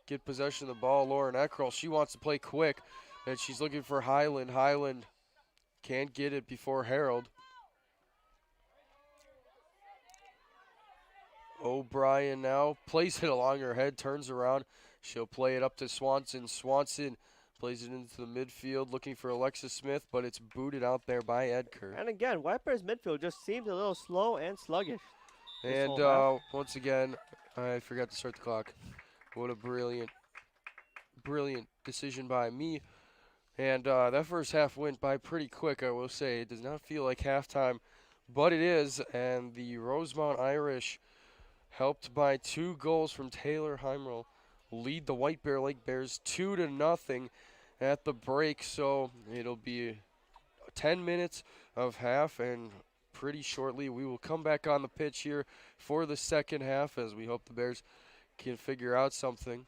get possession of the ball. Lauren Eckerl, she wants to play quick, and she's looking for Highland. Highland can't get it before Harold. O'Brien now plays it along her head, turns around. She'll play it up to Swanson. Swanson plays it into the midfield, looking for Alexis Smith, but it's booted out there by Edker. And again, White Bears midfield just seems a little slow and sluggish. And once again, I forgot to start the clock. What a brilliant decision by me. And that first half went by pretty quick, I will say. It does not feel like halftime, but it is. And the Rosemount Irish, helped by 2 goals from Taylor Heimroll, lead the White Bear Lake Bears 2-0 at the break. So it'll be 10 minutes of half, and pretty shortly we will come back on the pitch here for the second half, as we hope the Bears can figure out something.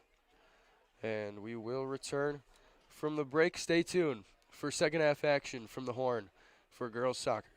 And we will return from the break. Stay tuned for second half action from the Horn for girls soccer.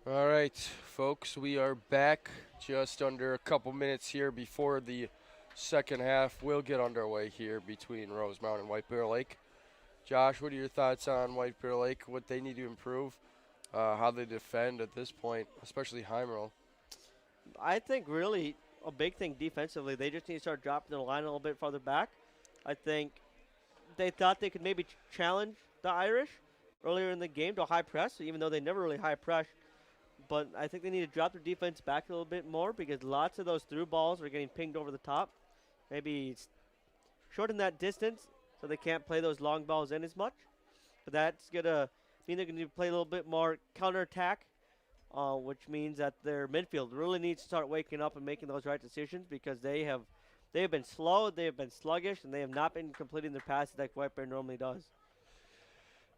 All right, folks, we are back just under a couple minutes here before the second half will get underway here between Rosemount and White Bear Lake. Josh, what are your thoughts on White Bear Lake, what they need to improve, how they defend at this point, especially Heimerl? I think really a big thing defensively, they just need to start dropping the line a little bit farther back. I think they thought they could maybe challenge the Irish earlier in the game to a high press, even though they never really high press. But I think they need to drop their defense back a little bit more because lots of those through balls are getting pinged over the top. Maybe shorten that distance so they can't play those long balls in as much. But that's going to mean they're going to play a little bit more counterattack, which means that their midfield really needs to start waking up and making those right decisions because they have been slow, they have been sluggish, and they have not been completing their passes like White Bear normally does.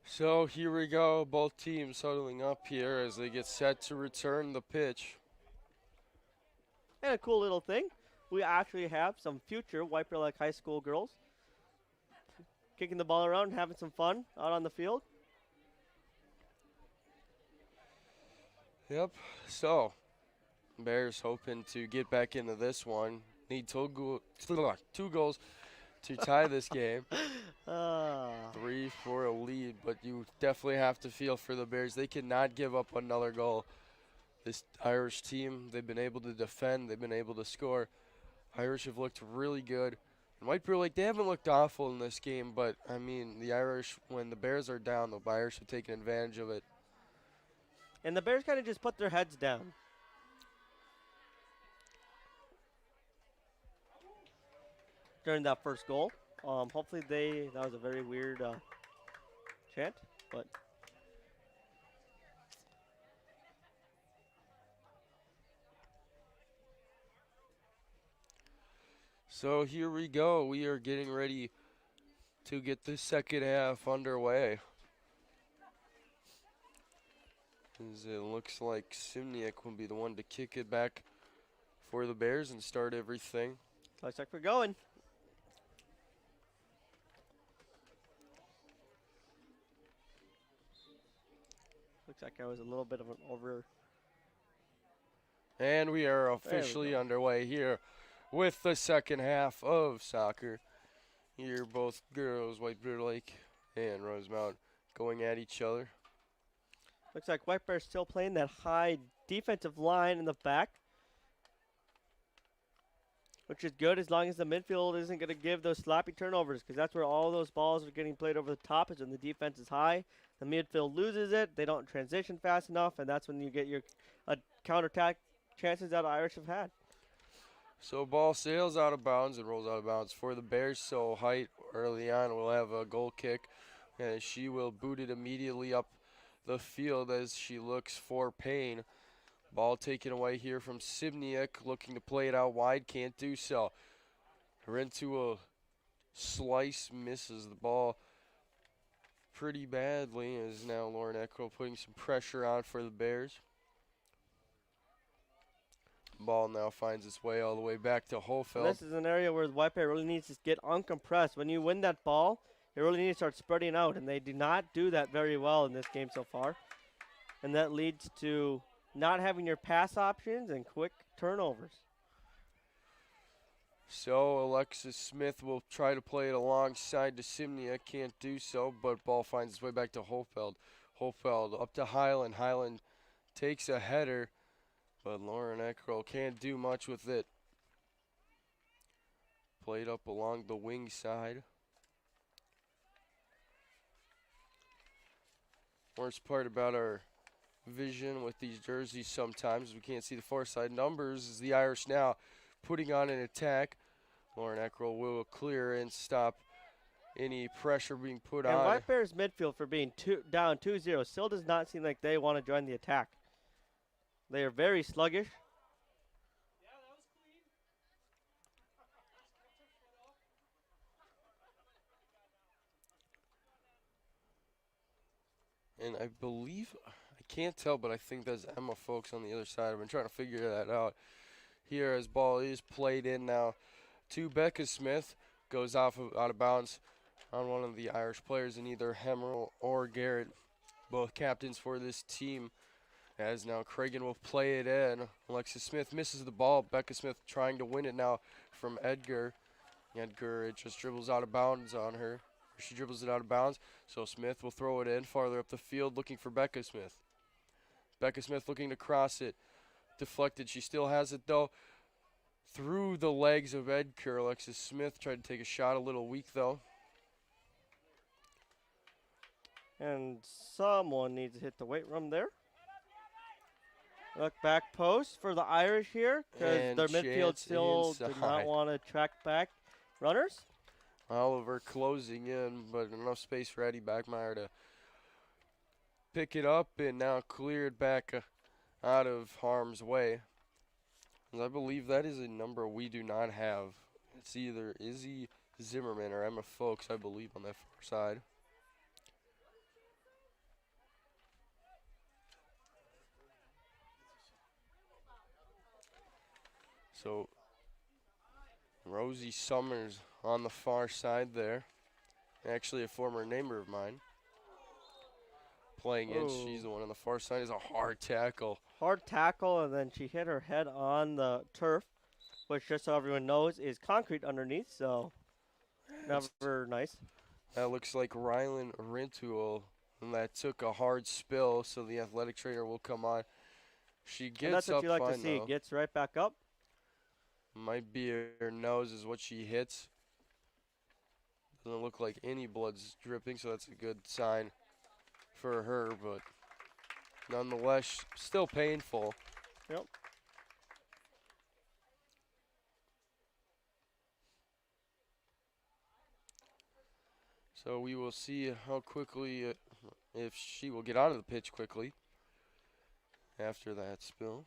So here we go, both teams huddling up here as they get set to return the pitch. And a cool little thing, we actually have some future White Bear Lake High School girls kicking the ball around, having some fun out on the field. Yep, so Bears hoping to get back into this one. Need two goals to tie this game. 3 for a lead, but you definitely have to feel for the Bears. They cannot give up another goal. This Irish team, they've been able to defend, they've been able to score. Irish have looked really good. And White Bear Lake, they haven't looked awful in this game, but, I mean, the Irish, when the Bears are down, the Irish have taken advantage of it. And the Bears kind of just put their heads down. During that first goal. Hopefully that was a very weird chant, but. So here we go. We are getting ready to get the second half underway. As it looks like Simniak will be the one to kick it back for the Bears and start everything. Looks like we're going. Looks like I was a little bit of an over. And we are officially underway here with the second half of soccer. Here, both girls, White Bear Lake and Rosemount, going at each other. Looks like White Bear's still playing that high defensive line in the back, which is good as long as the midfield isn't going to give those sloppy turnovers, because that's where all those balls are getting played over the top is when the defense is high. The midfield loses it. They don't transition fast enough, and that's when you get your counterattack chances that Irish have had. So ball sails out of bounds and rolls out of bounds for the Bears. So Height early on will have a goal kick, and she will boot it immediately up the field as she looks for Payne. Ball taken away here from Sibniak, looking to play it out wide, can't do so. Her into a slice, misses the ball pretty badly, as now Lauren Eckrell putting some pressure on for the Bears. Ball now finds its way all the way back to Holfeld. This is an area where the White Bear really needs to get uncompressed. When you win that ball, you really need to start spreading out, and they do not do that very well in this game so far. And that leads to not having your pass options and quick turnovers. So Alexis Smith will try to play it alongside to Simnia. Can't do so, but ball finds its way back to Holfeld. Holfeld up to Highland. Highland takes a header, but Lauren Eckrell can't do much with it. Played up along the wing side. Worst part about our vision with these jerseys sometimes we can't see the far side numbers is the Irish now putting on an attack. Lauren Eckrell will clear and stop any pressure being put on. And White Bears midfield for being down 2-0 still does not seem like they want to join the attack. They are very sluggish. And I believe, I can't tell, but I think that's Emma Folks on the other side. I've been trying to figure that out here as ball is played in now to Becca Smith. Goes out of bounds on one of the Irish players in either Hemmerl or Garrett, both captains for this team. As now Cragen will play it in. Alexis Smith misses the ball. Becca Smith trying to win it now from Edgar. Edgar, it just dribbles out of bounds on her. She dribbles it out of bounds. So Smith will throw it in farther up the field looking for Becca Smith. Becca Smith looking to cross it. Deflected. She still has it though. Through the legs of Edgar. Alexis Smith tried to take a shot, a little weak though. And someone needs to hit the weight room there. Look, back post for the Irish here because And their midfield chance still did not inside. want to track back runners. Oliver closing in, but enough space for Eddie Backmeyer to pick it up and now clear it back out of harm's way. And I believe that is a number we do not have. It's either Izzy Zimmerman or Emma Folks, I believe, on that far side. So Rosie Summers on the far side there. Actually a former neighbor of mine. Playing in, she's the one on the far side. Is a hard tackle. Hard tackle, and then she hit her head on the turf, which just so everyone knows is concrete underneath, so never nice. That looks like Rylan Rintuel, and that took a hard spill, so the athletic trainer will come on. She And that's gets what up you like fine to see. though. Gets right back up. Might be her nose is what she hits. Doesn't look like any blood's dripping, so that's a good sign for her, but nonetheless, still painful. Yep. So we will see how quickly, if she will get out of the pitch quickly after that spill.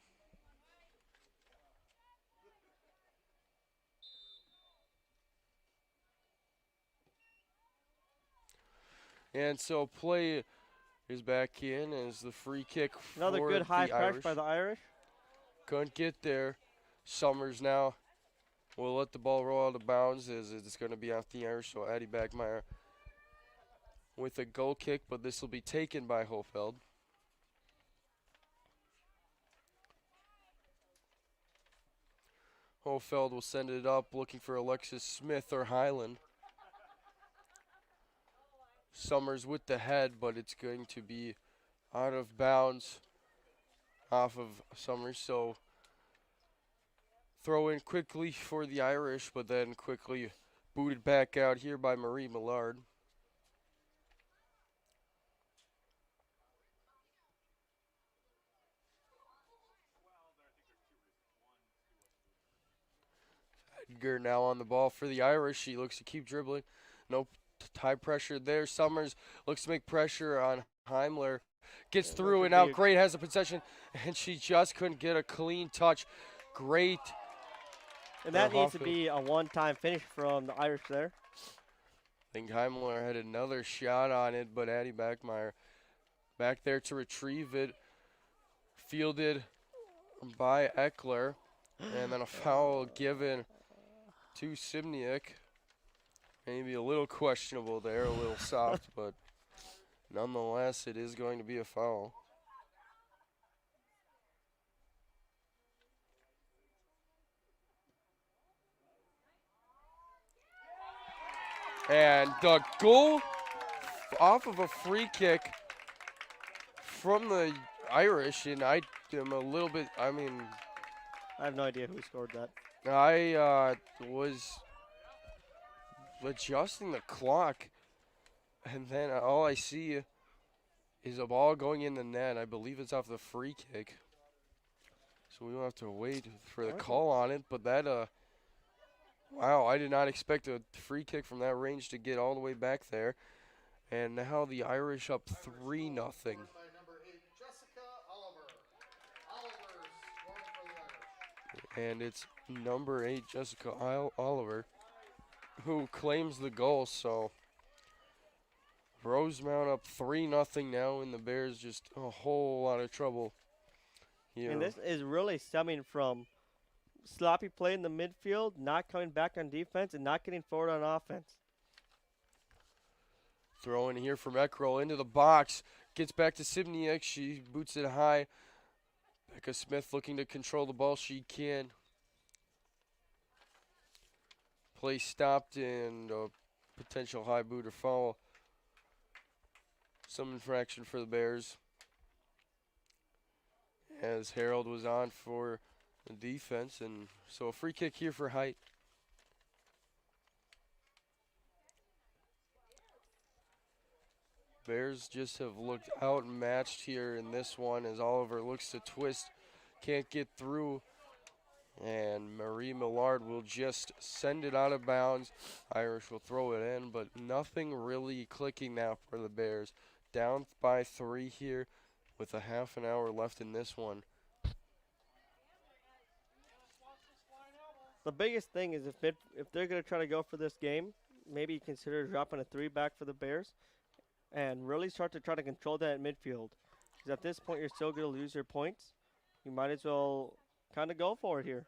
And so play is back in as the free kick Another for good high the press Irish. by the Irish. Couldn't get there. Summers now will let the ball roll out of bounds as it's going to be off the Irish. So Addie Backmeyer with a goal kick, but this will be taken by Hofeld. Hofeld will send it up looking for Alexis Smith or Highland. Summers with the head, but it's going to be out of bounds off of Summers. So throw in quickly for the Irish, but then quickly booted back out here by Marie Millard. Edgar now on the ball for the Irish. He looks to keep dribbling. No high pressure there. Summers looks to make pressure on Heimler. Gets through and out. Great has the possession, and she just couldn't get a clean touch. Great. And that needs to be a one-time finish from the Irish there. I think Heimler had another shot on it, but Addie Backmeyer back there to retrieve it. Fielded by Eckler. And then a foul given to Simniak. Maybe a little questionable there, a little soft, but nonetheless, it is going to be a foul. And the goal off of a free kick from the Irish, and I am a little bit, I have no idea who scored that. I was adjusting the clock, and then all I see is a ball going in the net. I believe it's off the free kick. So we will have to wait for the call on it, but that, wow, I did not expect a free kick from that range to get all the way back there. And now the Irish up 3-0. And it's number 8, Jessica Oliver, who claims the goal. So Rosemount up 3-0 now, and the Bears just a whole lot of trouble here. And this is really stemming from sloppy play in the midfield, not coming back on defense, and not getting forward on offense. Throw in here from Eckrell into the box. Gets back to Sibniak. She boots it high. Becca Smith looking to control the ball. She can. Play stopped and a potential high boot or foul. Some infraction for the Bears. As Harold was on for the defense, and so a free kick here for Height. Bears just have looked outmatched here in this one as Oliver looks to twist, can't get through, and Marie Millard will just send it out of bounds. Irish will throw it in, but nothing really clicking now for the Bears. Down by 3 here with a half an hour left in this one. The biggest thing is if they're going to try to go for this game, maybe consider dropping a 3 back for the Bears and really start to try to control that at midfield. Because at this point, you're still going to lose your points. You might as well kind of go for it here.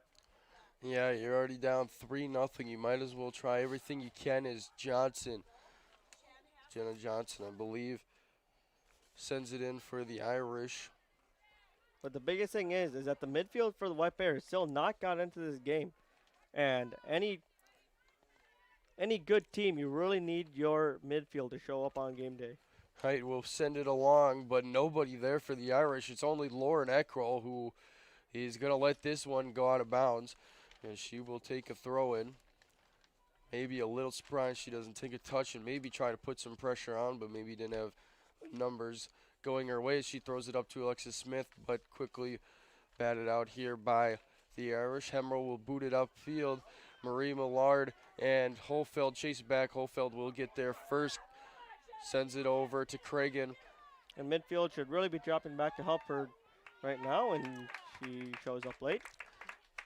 Yeah, you're already down 3-0. You might as well try everything you can as Johnson. Jenna Johnson, I believe, sends it in for the Irish. But the biggest thing is that the midfield for the White Bears still not got into this game. And any good team, you really need your midfield to show up on game day. Height will send it along, but nobody there for the Irish. It's only Lauren Eckrell who is going to let this one go out of bounds. And she will take a throw in. Maybe a little surprised she doesn't take a touch and maybe try to put some pressure on, but maybe didn't have numbers going her way. She throws it up to Alexis Smith, but quickly batted out here by the Irish. Hemmerl will boot it upfield. Marie Millard and Holfeld chase it back. Holfeld will get there first. Sends it over to Cragen. And midfield should really be dropping back to help her right now, and she shows up late.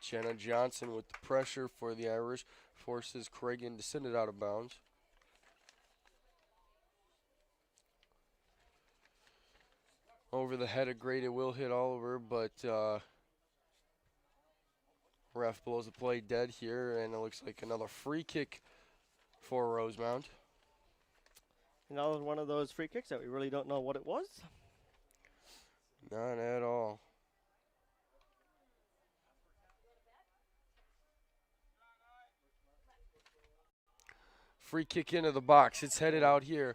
Jenna Johnson with the pressure for the Irish forces Cragen to send it out of bounds. Over the head of Great, it will hit Oliver, but ref blows the play dead here, and it looks like another free kick for Rosemount. Another one of those free kicks that we really don't know what it was. Not at all. Free kick into the box. It's headed out here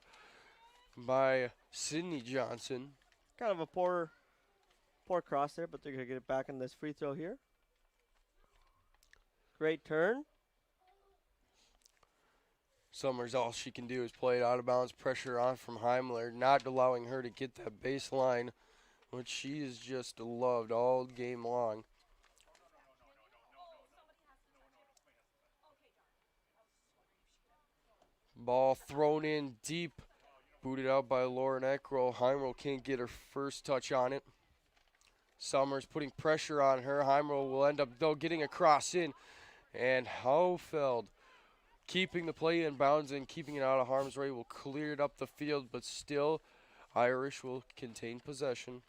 by Sydney Johnson. Kind of a poor cross there, but they're going to get it back on this free throw here. Great turn. Summers, all she can do is play it out of bounds, pressure on from Heimler, not allowing her to get that baseline, which she has just loved all game long. Ball thrown in deep, booted out by Lauren Eckrell. Heimler can't get her first touch on it. Summers putting pressure on her. Heimler will end up, though, getting a cross in. And Haufeld keeping the play in bounds and keeping it out of harm's way will clear it up the field, but still Irish will contain possession.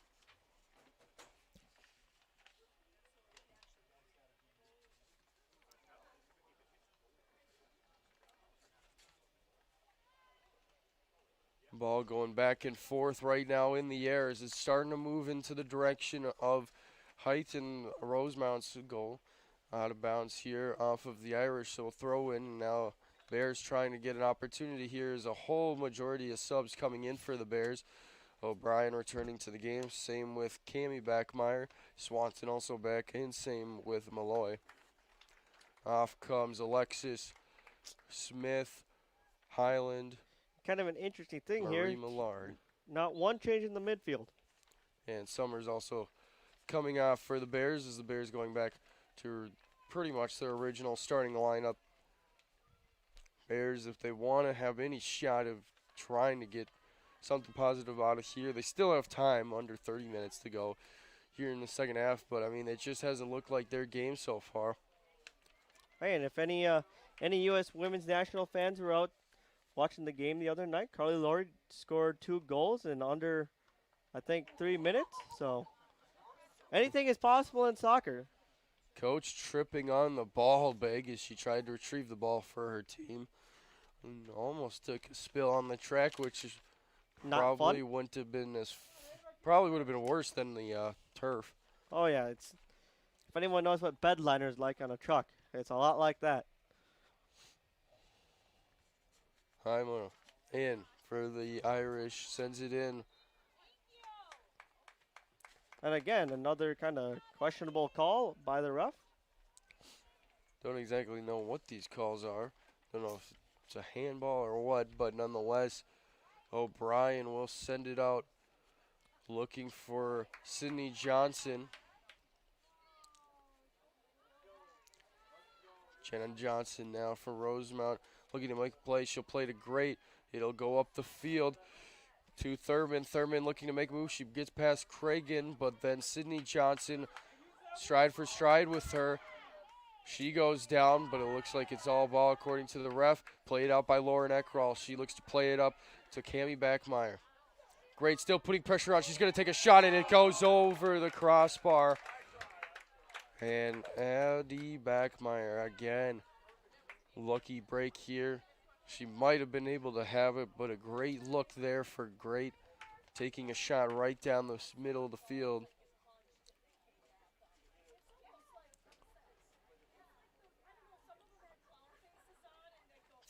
Ball going back and forth right now in the air as it's starting to move into the direction of Height and Rosemount's goal. Out of bounds here off of the Irish, so throw in. Now Bears trying to get an opportunity here as a whole majority of subs coming in for the Bears. O'Brien returning to the game, same with Cammie Backmeyer. Swanson also back in, same with Malloy. Off comes Alexis Smith, Highland, Kind of an interesting thing Marie here. Millard. Not one change in the midfield. And Summers also coming off for the Bears as the Bears going back to pretty much their original starting lineup. Bears, if they want to have any shot of trying to get something positive out of here, they still have time, under 30 minutes to go here in the second half. But, I mean, it just hasn't looked like their game so far. Hey, and if any U.S. women's national fans were out watching the game the other night, Carly Laurie scored 2 goals in under, I think, 3 minutes. So anything is possible in soccer. Coach tripping on the ball bag as she tried to retrieve the ball for her team. And almost took a spill on the track, which is Not probably fun. wouldn't have been probably would have been worse than the turf. Oh yeah, it's if anyone knows what bed liners like on a truck, it's a lot like that. Heimer in for the Irish, sends it in. And again, another kind of questionable call by the ref. Don't exactly know what these calls are. Don't know if it's a handball or what, but nonetheless, O'Brien will send it out looking for Sydney Johnson. Jenna Johnson now for Rosemount, looking to make a play. She'll play to Great. It'll go up the field to Thurman. Thurman looking to make a move. She gets past Cragen, but then Sydney Johnson, stride for stride with her. She goes down, but it looks like it's all ball according to the ref. Played out by Lauren Eckrall. She looks to play it up to Cammie Backmeyer. Great, still putting pressure on. She's going to take a shot, and it goes over the crossbar. And Addie Backmeyer again. Lucky break here. She might have been able to have it, but a great look there for Great. Taking a shot right down the middle of the field.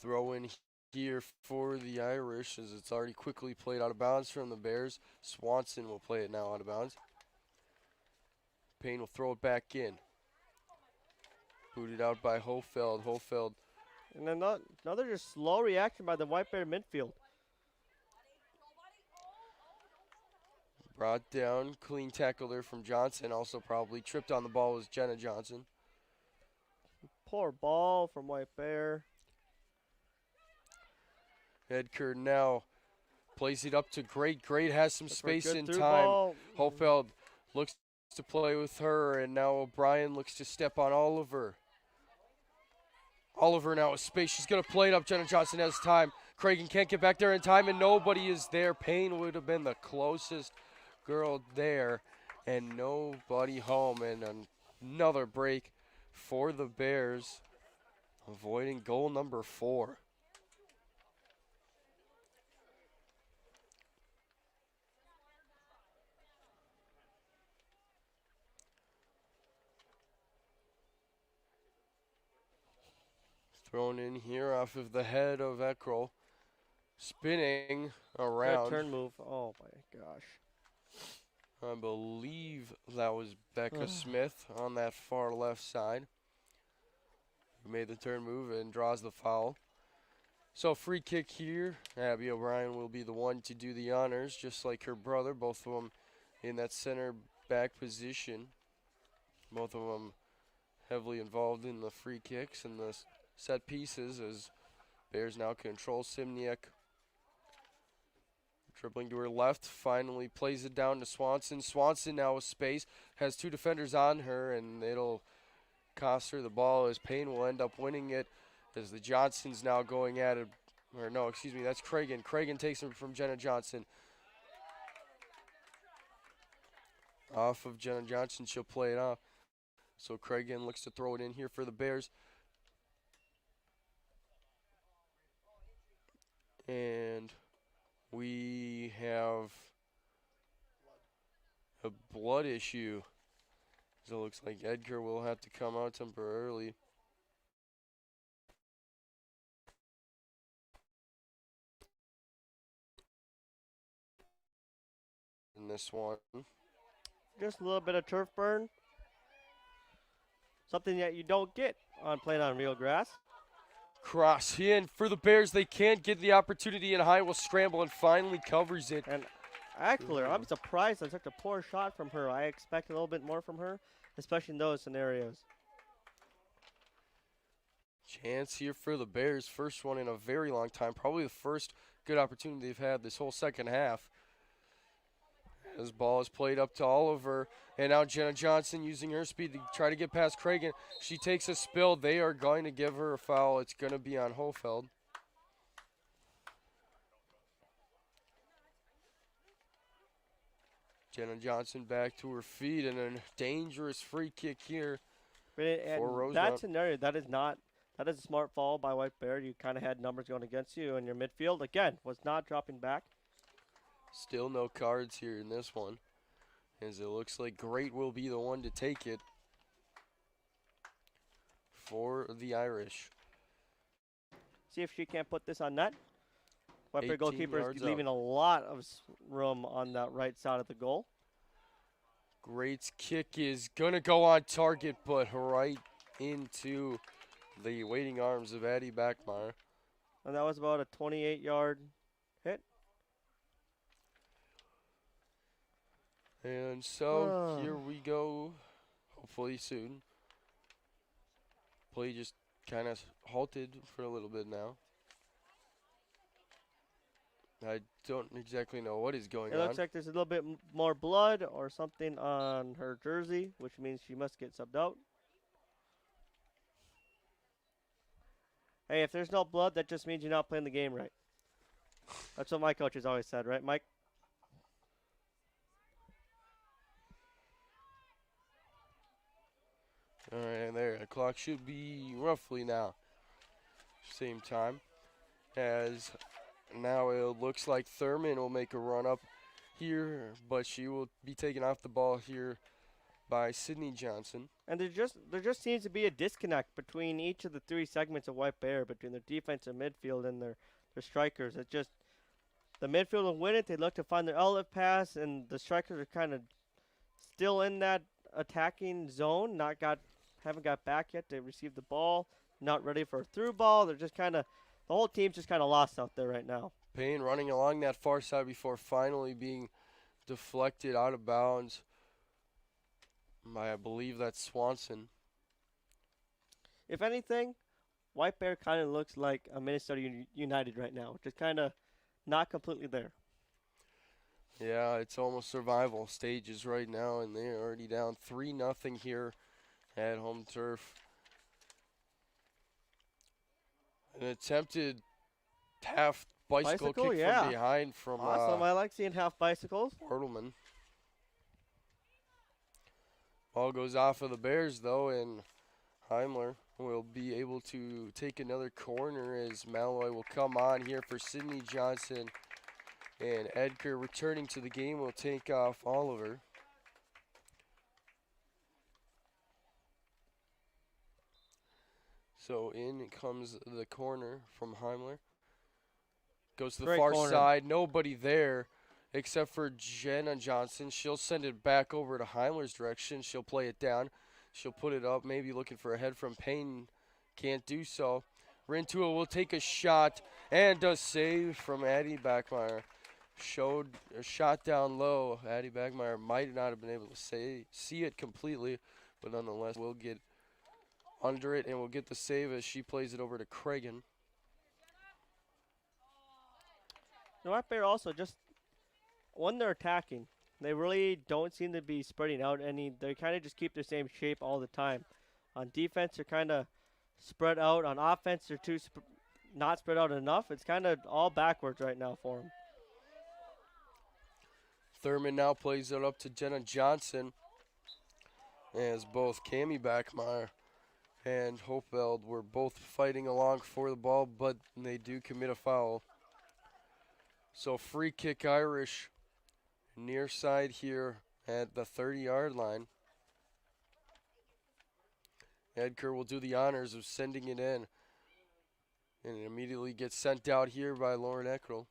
Throw in here for the Irish as it's already quickly played out of bounds from the Bears. Swanson will play it now out of bounds. Payne will throw it back in. Booted out by Hofeld. Hofeld. And another just slow reaction by the White Bear midfield. Brought down. Clean tackle there from Johnson. Also probably tripped on the ball was Jenna Johnson. Poor ball from White Bear. Edker now plays it up to Great. Great has some space in time. Ball. Hofeld looks to play with her, and now O'Brien looks to step on Oliver. Oliver now with space. She's going to play it up. Jenna Johnson has time. Cragen can't get back there in time, and nobody is there. Payne would have been the closest girl there, and nobody home. And another break for the Bears, avoiding goal number 4. Thrown in here off of the head of Eckrell. Spinning around. Good turn move. Oh my gosh. I believe that was Becca Smith on that far left side, who made the turn move and draws the foul. So free kick here. Abby O'Brien will be the one to do the honors, just like her brother. Both of them in that center back position. Both of them heavily involved in the free kicks and the set pieces as Bears now control Simniak. Dribbling to her left, finally plays it down to Swanson. Swanson now with space, has 2 defenders on her, and it'll cost her the ball as Payne will end up winning it as the Johnsons now going at it. Or no, excuse me, that's Cragen. Cragen takes it from Jenna Johnson. Off of Jenna Johnson, she'll play it off. So Cragen looks to throw it in here for the Bears. And we have a blood issue. So it looks like Edgar will have to come out temporarily. In this one. Just a little bit of turf burn. Something that you don't get on playing on real grass. Cross in for the Bears. They can't get the opportunity, and High will scramble and finally covers it. And actually, I'm surprised on such a poor shot from her. I expect a little bit more from her, especially in those scenarios. Chance here for the Bears. First one in a very long time. Probably the first good opportunity they've had this whole second half. This ball is played up to Oliver. And now Jenna Johnson using her speed to try to get past Cragen. She takes a spill. They are going to give her a foul. It's going to be on Hofeld. Jenna Johnson back to her feet and a dangerous free kick here for Rosemount. That scenario, that is a smart fall by White Bear. You kind of had numbers going against you, and your midfield, again, was not dropping back. Still no cards here in this one. as it looks like Great will be the one to take it for the Irish. See if she can't put this on net. White Bear 18 goalkeeper is yards leaving out. a lot of room on that right side of the goal. Great's kick is going to go on target, but right into the waiting arms of Addie Backmeyer. And that was about a 28-yard hit. And so here we go, hopefully soon. Play just kind of halted for a little bit now. I don't exactly know what is going It on. looks like there's a little bit more blood or something on her jersey, which means she must get subbed out. Hey, if there's no blood, that just means you're not playing the game right. That's what my coach has always said, right, Mike? All right, and there, the clock should be roughly now. Same time as now it looks like Thurman will make a run up here, but she will be taken off the ball here by Sydney Johnson. And there just seems to be a disconnect between each of the three segments of White Bear, between their defense and midfield and their strikers. It just the midfield will win it. They look to find their outlet pass, and the strikers are kind of still in that attacking zone. Haven't got back yet. They received the ball, not ready for a through ball. They're just kind of the whole team's just kind of lost out there right now. Payne running along that far side before finally being deflected out of bounds by, I believe that's Swanson. If anything, White Bear kind of looks like a Minnesota United right now, just kind of not completely there. Yeah, it's almost survival stages right now, and they're already down 3-0 here at home turf. An attempted half bicycle kick yeah. from behind from Awesome. I like seeing half bicycles. Bartleman. Ball goes off of the Bears, though, and Heimler will be able to take another corner as Malloy will come on here for Sydney Johnson. And Edgar returning to the game will take off Oliver. So in comes the corner from Heimler. Goes to the Great far corner. side. Nobody there except for Jenna Johnson. She'll send it back over to Heimler's direction. She'll play it down. She'll put it up, maybe looking for a head from Payne. Can't do so. Rintua will take a shot and does save from Addie Backmeyer. Showed a shot down low. Addie Backmeyer might not have been able to see it completely, but nonetheless will get under it and will get the save as she plays it over to Cragen. White Bear also just when they're attacking, they really don't seem to be spreading out any. They kind of just keep the same shape all the time. On defense, they're kind of spread out. On offense, they're not spread out enough. It's kind of all backwards right now for them. Thurman now plays it up to Jenna Johnson as both Cammie Backmeyer and Hopeveld were both fighting along for the ball, but they do commit a foul. So free kick Irish near side here at the 30-yard line. Edgar will do the honors of sending it in, and it immediately gets sent out here by Lauren Eckrell.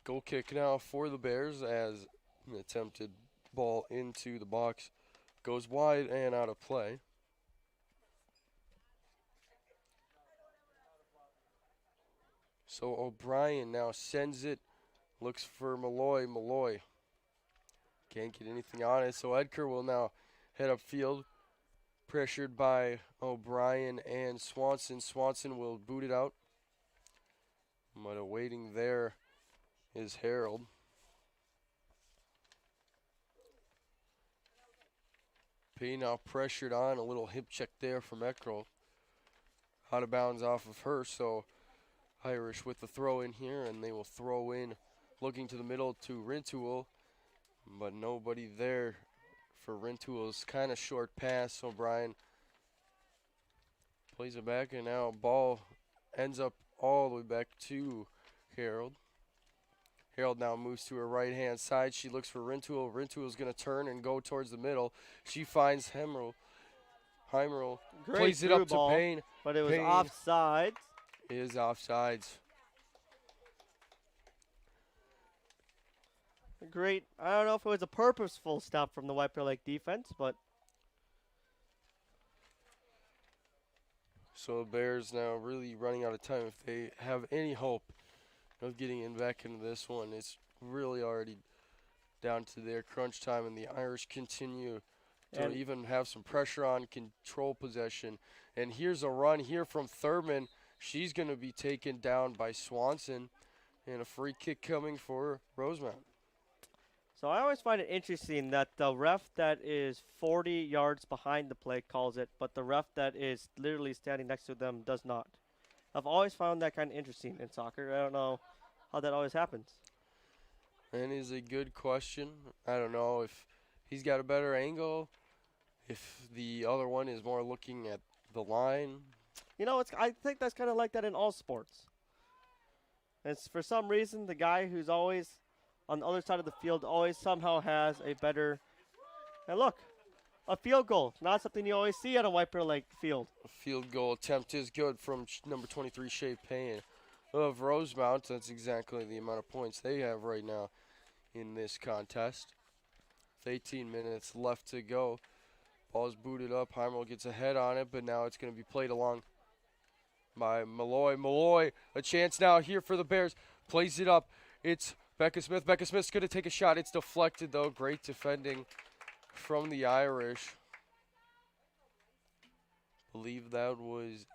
Goal kick now for the Bears as an attempted ball into the box goes wide and out of play. So O'Brien now sends it, looks for Malloy. Malloy can't get anything on it, so Edgar will now head upfield, pressured by O'Brien and Swanson. Swanson will boot it out, but awaiting there is Harold. P now pressured on, a little hip check there from Eckrell. Out of bounds off of her, so Irish with the throw in here, and they will throw in, looking to the middle to Rintoul, but nobody there for Rintoul's kind of short pass. O'Brien plays it back, and now ball ends up all the way back to Harold. Harold now moves to her right-hand side. She looks for Rintoul. Rintoul's going to turn and go towards the middle. She finds Heimrel. Heimrel Great plays it through up to ball, Payne. but it was Payne offsides. is offsides. Great. I don't know if it was a purposeful stop from the White Bear Lake defense, but So the Bears now really running out of time. If they have any hope of getting in back into this one, it's really already down to their crunch time, and the Irish continue to and even have some pressure on, control possession. And here's a run here from Thurman. She's going to be taken down by Swanson, and a free kick coming for Rosemount. so I always find it interesting that the ref that is 40 yards behind the play calls it, but the ref that is literally standing next to them does not. I've always found that kind of interesting in soccer. I don't know how that always happens. And is a good question. I don't know if he's got a better angle, if the other one is more looking at the line. You know, I think that's kind of like that in all sports. It's for some reason the guy who's always on the other side of the field always somehow has a better. And look, a field goal, not something you always see at a White Bear Lake field. A field goal attempt is good from number 23, Shea Payne of Rosemount. That's exactly the amount of points they have right now in this contest. With 18 minutes left to go. Ball's booted up. Heimel gets a head on it, but now it's going to be played along by Malloy. Malloy, a chance now here for the Bears. Plays it up. It's Becca Smith. Becca Smith's going to take a shot. It's deflected, though. Great defending from the Irish. Believe that was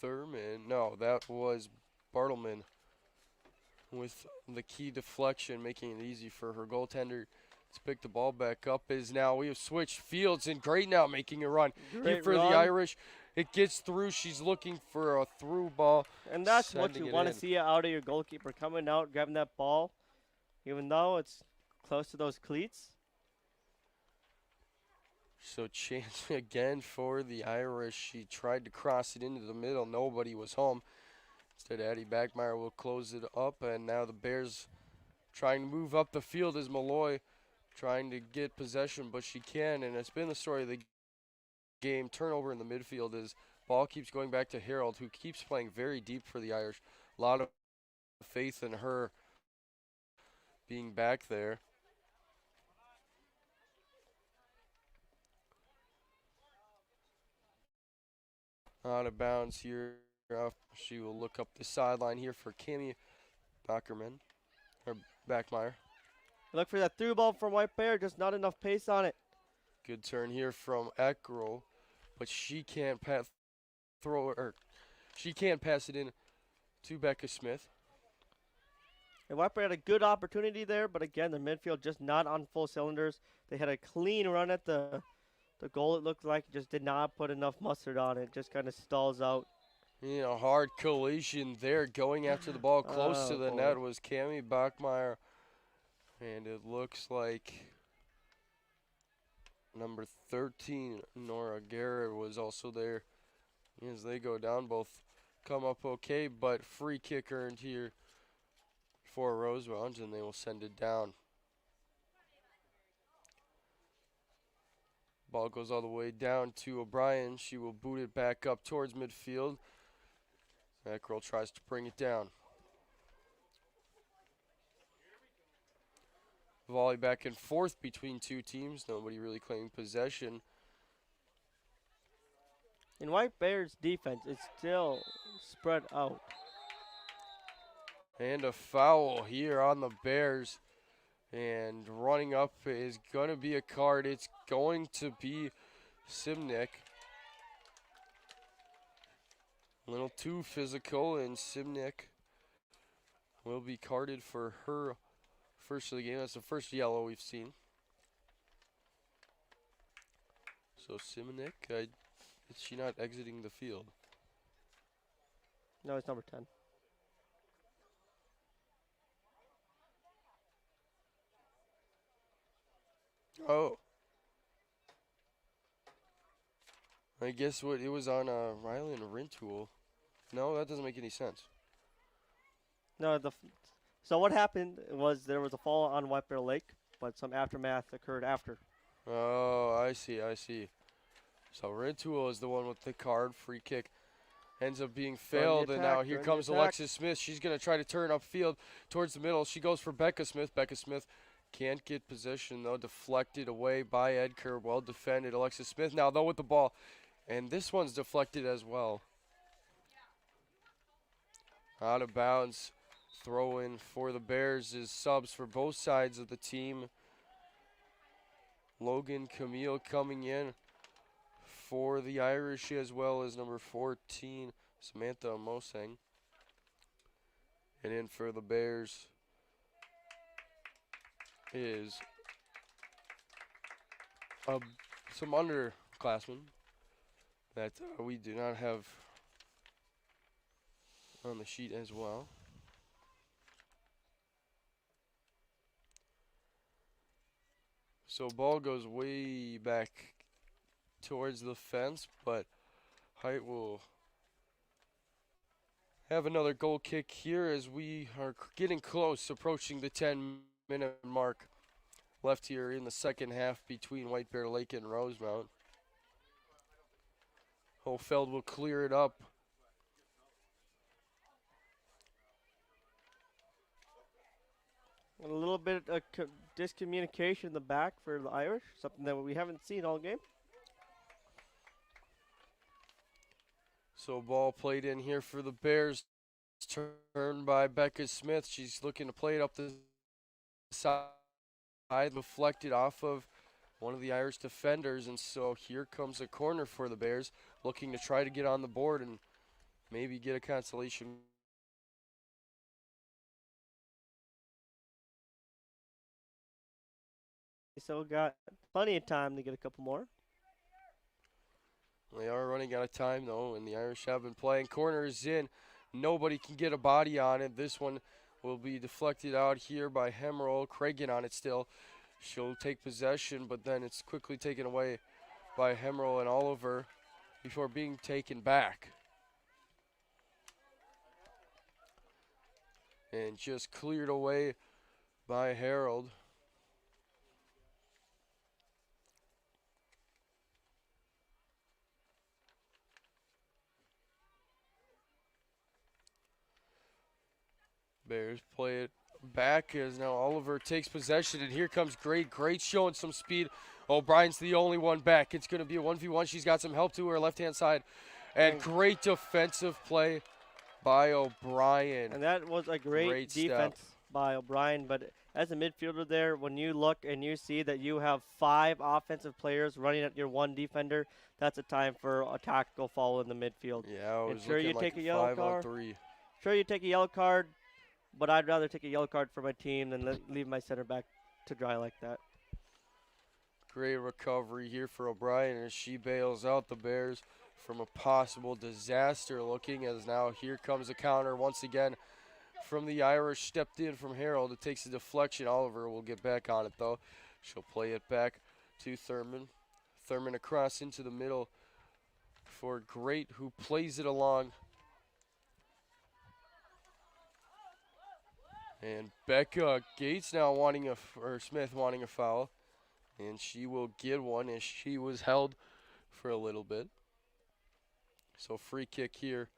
Thurman. No, that was Bartleman with the key deflection, making it easy for her goaltender to pick the ball back up. Is now we have switched fields, and Great now making a run here Great for run. the Irish. It gets through. She's looking for a through ball. And that's what Sending you it want to in. see out of your goalkeeper, coming out, grabbing that ball, even though it's close to those cleats. So chance again for the Irish. She tried to cross it into the middle. Nobody was home. Instead, Addie Backmeyer will close it up, and now the Bears trying to move up the field as Malloy trying to get possession, but she can, and it's been the story of the game. Turnover in the midfield as ball keeps going back to Harold, who keeps playing very deep for the Irish. A lot of faith in her being back there. Out of bounds here. She will look up the sideline here for Cammy Backerman, or Backmeyer. Look for that through ball from White Bear, just not enough pace on it. Good turn here from Eckrell, but she can't she can't pass it in to Becca Smith. And White Bear had a good opportunity there, but again, the midfield just not on full cylinders. They had a clean run at the goal, it looked like, just did not put enough mustard on it. Just kind of stalls out. You know, hard collision there. Going after the ball close to the boy. net was Cammy Bachmeyer. And it looks like number 13, Nora Garrett, was also there. As they go down, both come up okay, but free kick earned here for Rosemount, and they will send it down. Ball goes all the way down to O'Brien. She will boot it back up towards midfield. Eckrell tries to bring it down. Volley back and forth between two teams. Nobody really claiming possession. In White Bear's defense, it's still spread out. And a foul here on the Bears. And running up is going to be a card. It's going to be Simnick. A little too physical, and Simnick will be carded for her first of the game. That's the first yellow we've seen. So Simnick, is she not exiting the field? No, it's number 10. Oh. I guess it was on Rylan Rintoul. No, that doesn't make any sense. No, so what happened was there was a fall on White Bear Lake, but some aftermath occurred after. Oh, I see, I see. So Rintoul is the one with the card. Free kick ends up being Join the failed, and now attack, here join the comes attack. Alexis Smith. She's going to try to turn upfield towards the middle. She goes for Becca Smith. Becca Smith can't get possession, though. Deflected away by Edker. Well defended. Alexis Smith now, though, with the ball. And this one's deflected as well. Out of bounds. Throw in for the Bears is subs for both sides of the team. Logan Camille coming in for the Irish, as well as number 14, Samantha Mosang. And in for the Bears is some underclassmen that we do not have on the sheet as well. So ball goes way back towards the fence, but Height will have another goal kick here as we are getting close, approaching the 10-minute mark left here in the second half between White Bear Lake and Rosemount. Hofeld will clear it up. A little bit of discommunication in the back for the Irish, something that we haven't seen all game. So ball played in here for the Bears. Turned by Becca Smith. She's looking to play it up the side, deflected off of one of the Irish defenders, and so here comes a corner for the Bears, looking to try to get on the board and maybe get a consolation. So got plenty of time to get a couple more. They are running out of time, though, and the Irish have been playing. Corner is in. Nobody can get a body on it. This one will be deflected out here by Hemerl. Cragen on it still. She'll take possession, but then it's quickly taken away by Hemerl and Oliver before being taken back. And just cleared away by Harold. Bears play it back as now Oliver takes possession, and here comes Great showing some speed. O'Brien's the only one back. It's going to be a 1v1. She's got some help to her left-hand side. And great defensive play by O'Brien. And that was a great defense by O'Brien. But as a midfielder there, when you look and you see that you have 5 offensive players running at your 1 defender, that's a time for a tactical foul in the midfield. Yeah, it was sure you like take a yellow card. 5-on-3. Sure, you take a yellow card, but I'd rather take a yellow card for my team than leave my center back to dry like that. Great recovery here for O'Brien as she bails out the Bears from a possible disaster looking, as now here comes a counter once again from the Irish. Stepped in from Harold. It takes a deflection. Oliver will get back on it, though. She'll play it back to Thurman. Thurman across into the middle for Great, who plays it along. And Becca Gates now wanting Smith wanting a foul. And she will get one as she was held for a little bit. So free kick here.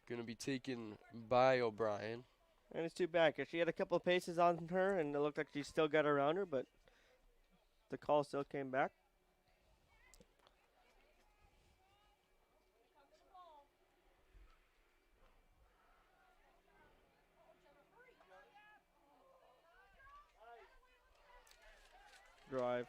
Going to be taken by O'Brien. And it's too bad because she had a couple of paces on her, and it looked like she still got around her, but the call still came back. Drive.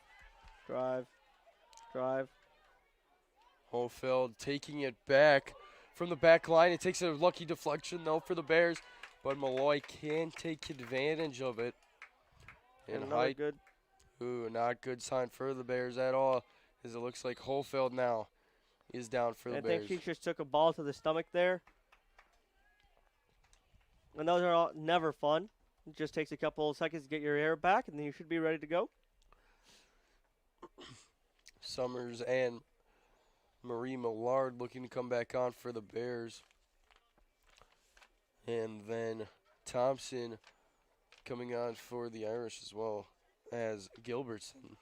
Hofeld taking it back from the back line. It takes a lucky deflection, though, for the Bears. But Malloy can take advantage of it. And Height. Good. Ooh, not good sign for the Bears at all, as it looks like Hofeld now is down for the Bears. I think she just took a ball to the stomach there. And those are never fun. It just takes a couple of seconds to get your air back, and then you should be ready to go. Summers and Marie Millard looking to come back on for the Bears. And then Thompson coming on for the Irish as well as Gilbertson.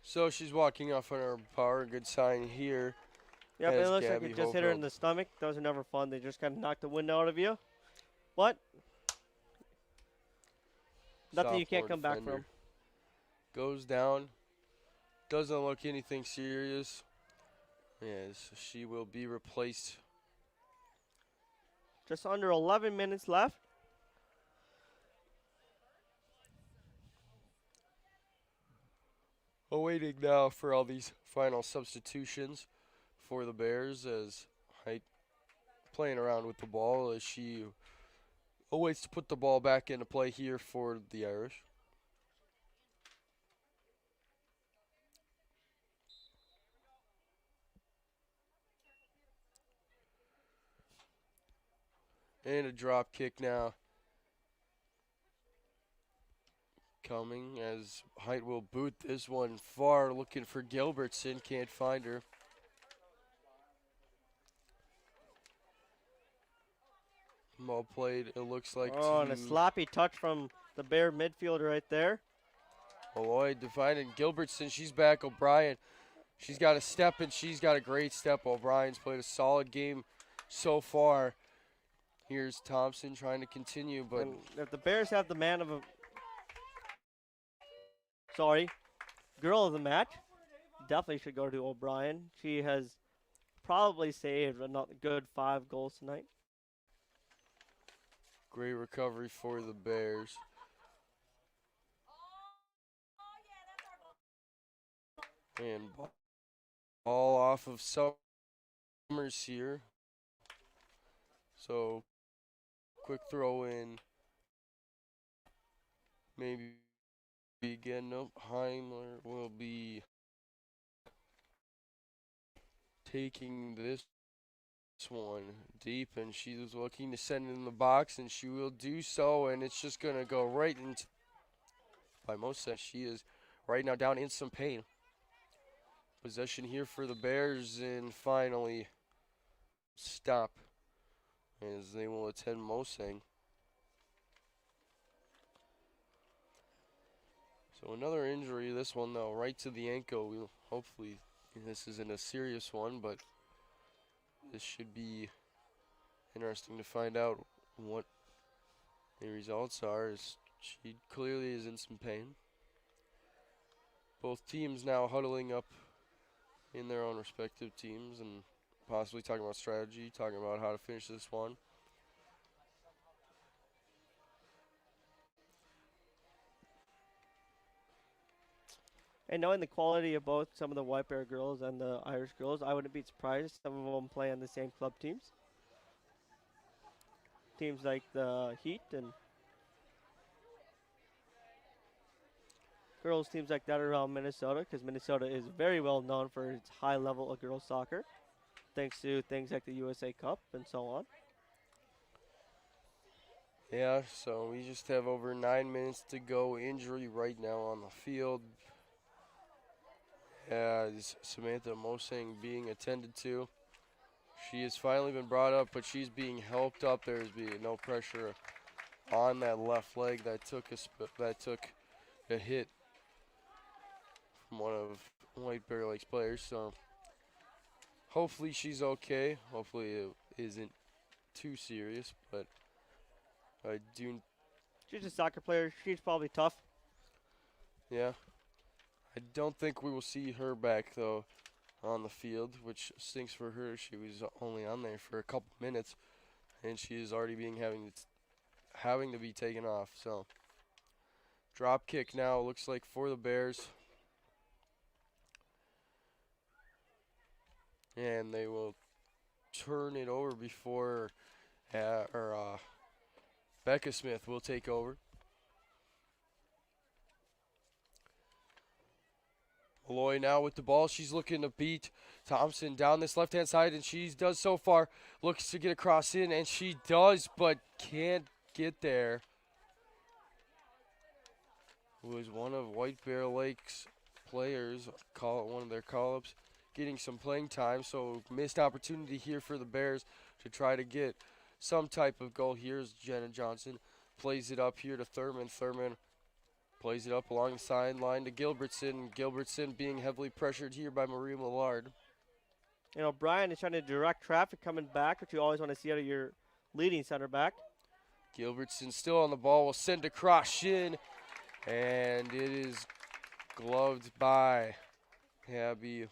So she's walking off on her power. Good sign here. Yep, it As looks like Gabby it just hit her in Hochfeld. the stomach. Those are never fun. They just kind of knock the wind out of you. But nothing you can't Sophomore come back defender. from. Goes down. Doesn't look anything serious. Yes, she will be replaced. Just under 11 minutes left. Awaiting now for all these final substitutions for the Bears as Height playing around with the ball as she awaits to put the ball back into play here for the Irish. And a drop kick now coming as Height will boot this one far, looking for Gilbertson, can't find her. Ball played, it looks like Oh, and a to sloppy touch from the Bear midfielder right there. Malloy defining Gilbertson. She's back. O'Brien. She's got a step and she's got a great step. O'Brien's played a solid game so far. Here's Thompson trying to continue, but And if the Bears have the man of a girl of the match, definitely should go to O'Brien. She has probably saved a good 5 goals tonight. great recovery for the Bears. And ball off of Summers here. So quick throw in. Maybe again. Nope. Heimler will be taking this one deep, and she was looking to send it in the box, and she will do so, and it's just going to go right into by Mosa. She is right now down in some pain. Possession here for the Bears, and finally stop as they will attend Mosang. So another injury, this one though, right to the ankle. We'll hopefully this isn't a serious one, but this should be interesting to find out what the results are. As she clearly is in some pain. Both teams now huddling up in their own respective teams and possibly talking about strategy, talking about how to finish this one. And knowing the quality of both some of the White Bear girls and the Irish girls, I wouldn't be surprised if some of them play on the same club teams. Teams like the Heat and girls teams like that around Minnesota, because Minnesota is very well known for its high level of girls soccer, thanks to things like the USA Cup and so on. Yeah, so we just have over 9 minutes to go. Injury right now on the field. As Samantha Mosang being attended to. She has finally been brought up, but she's being helped up. There's being no pressure on that left leg that took a hit from one of White Bear Lake's players. So hopefully she's okay. Hopefully it isn't too serious, but I do. She's a soccer player. She's probably tough. Yeah. I don't think we will see her back though on the field, which stinks for her. She was only on there for a couple minutes, and she is already having to be taken off. So drop kick now looks like for the Bears, and they will turn it over before Becca Smith will take over. Malloy now with the ball. She's looking to beat Thompson down this left-hand side, and she does so far. Looks to get across in, and she does, but can't get there. Who is one of White Bear Lake's players, call it one of their call-ups, getting some playing time. So missed opportunity here for the Bears to try to get some type of goal. Here's Jenna Johnson. Plays it up here to Thurman. Thurman plays it up along the sideline to Gilbertson. Gilbertson being heavily pressured here by Marie Millard. You know, Brian is trying to direct traffic coming back, which you always want to see out of your leading center back. Gilbertson still on the ball. Will send across Shin. And it is gloved by Abby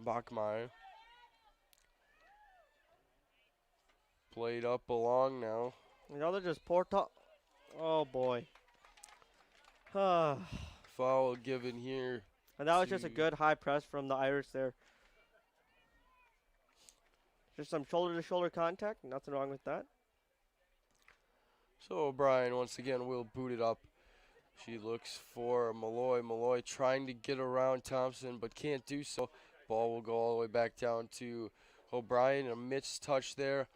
Bachmeyer. Played up along now. You know, they're just poor top. Oh, boy. And Foul given here. that was just a good high press from the Irish there. Just some shoulder-to-shoulder contact. Nothing wrong with that. So O'Brien once again will boot it up. She looks for Malloy. Malloy trying to get around Thompson, but can't do so. Ball will go all the way back down to O'Brien. A missed touch there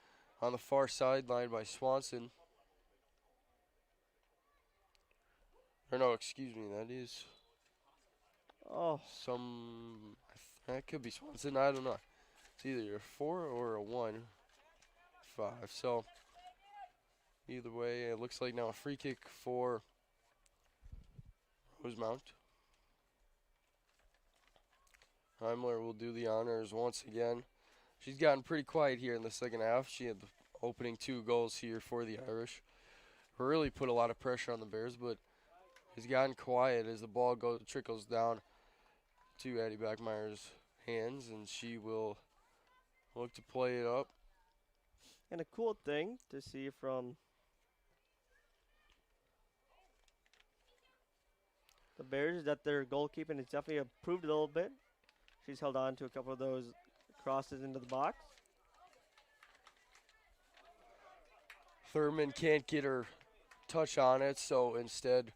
on the far sideline by Swanson. Or no, excuse me, that is that could be Swanson, I don't know. It's either a 4 or a 1. 5. So either way, it looks like now a free kick for Rosemount. Heimler will do the honors once again. She's gotten pretty quiet here in the second half. She had the opening 2 goals here for the Irish. Really put a lot of pressure on the Bears, but has gotten quiet as the ball trickles down to Addie Bachmeyer's hands, and she will look to play it up. And a cool thing to see from the Bears is that their goalkeeping has definitely improved a little bit. She's held on to a couple of those crosses into the box. Thurman can't get her touch on it, so instead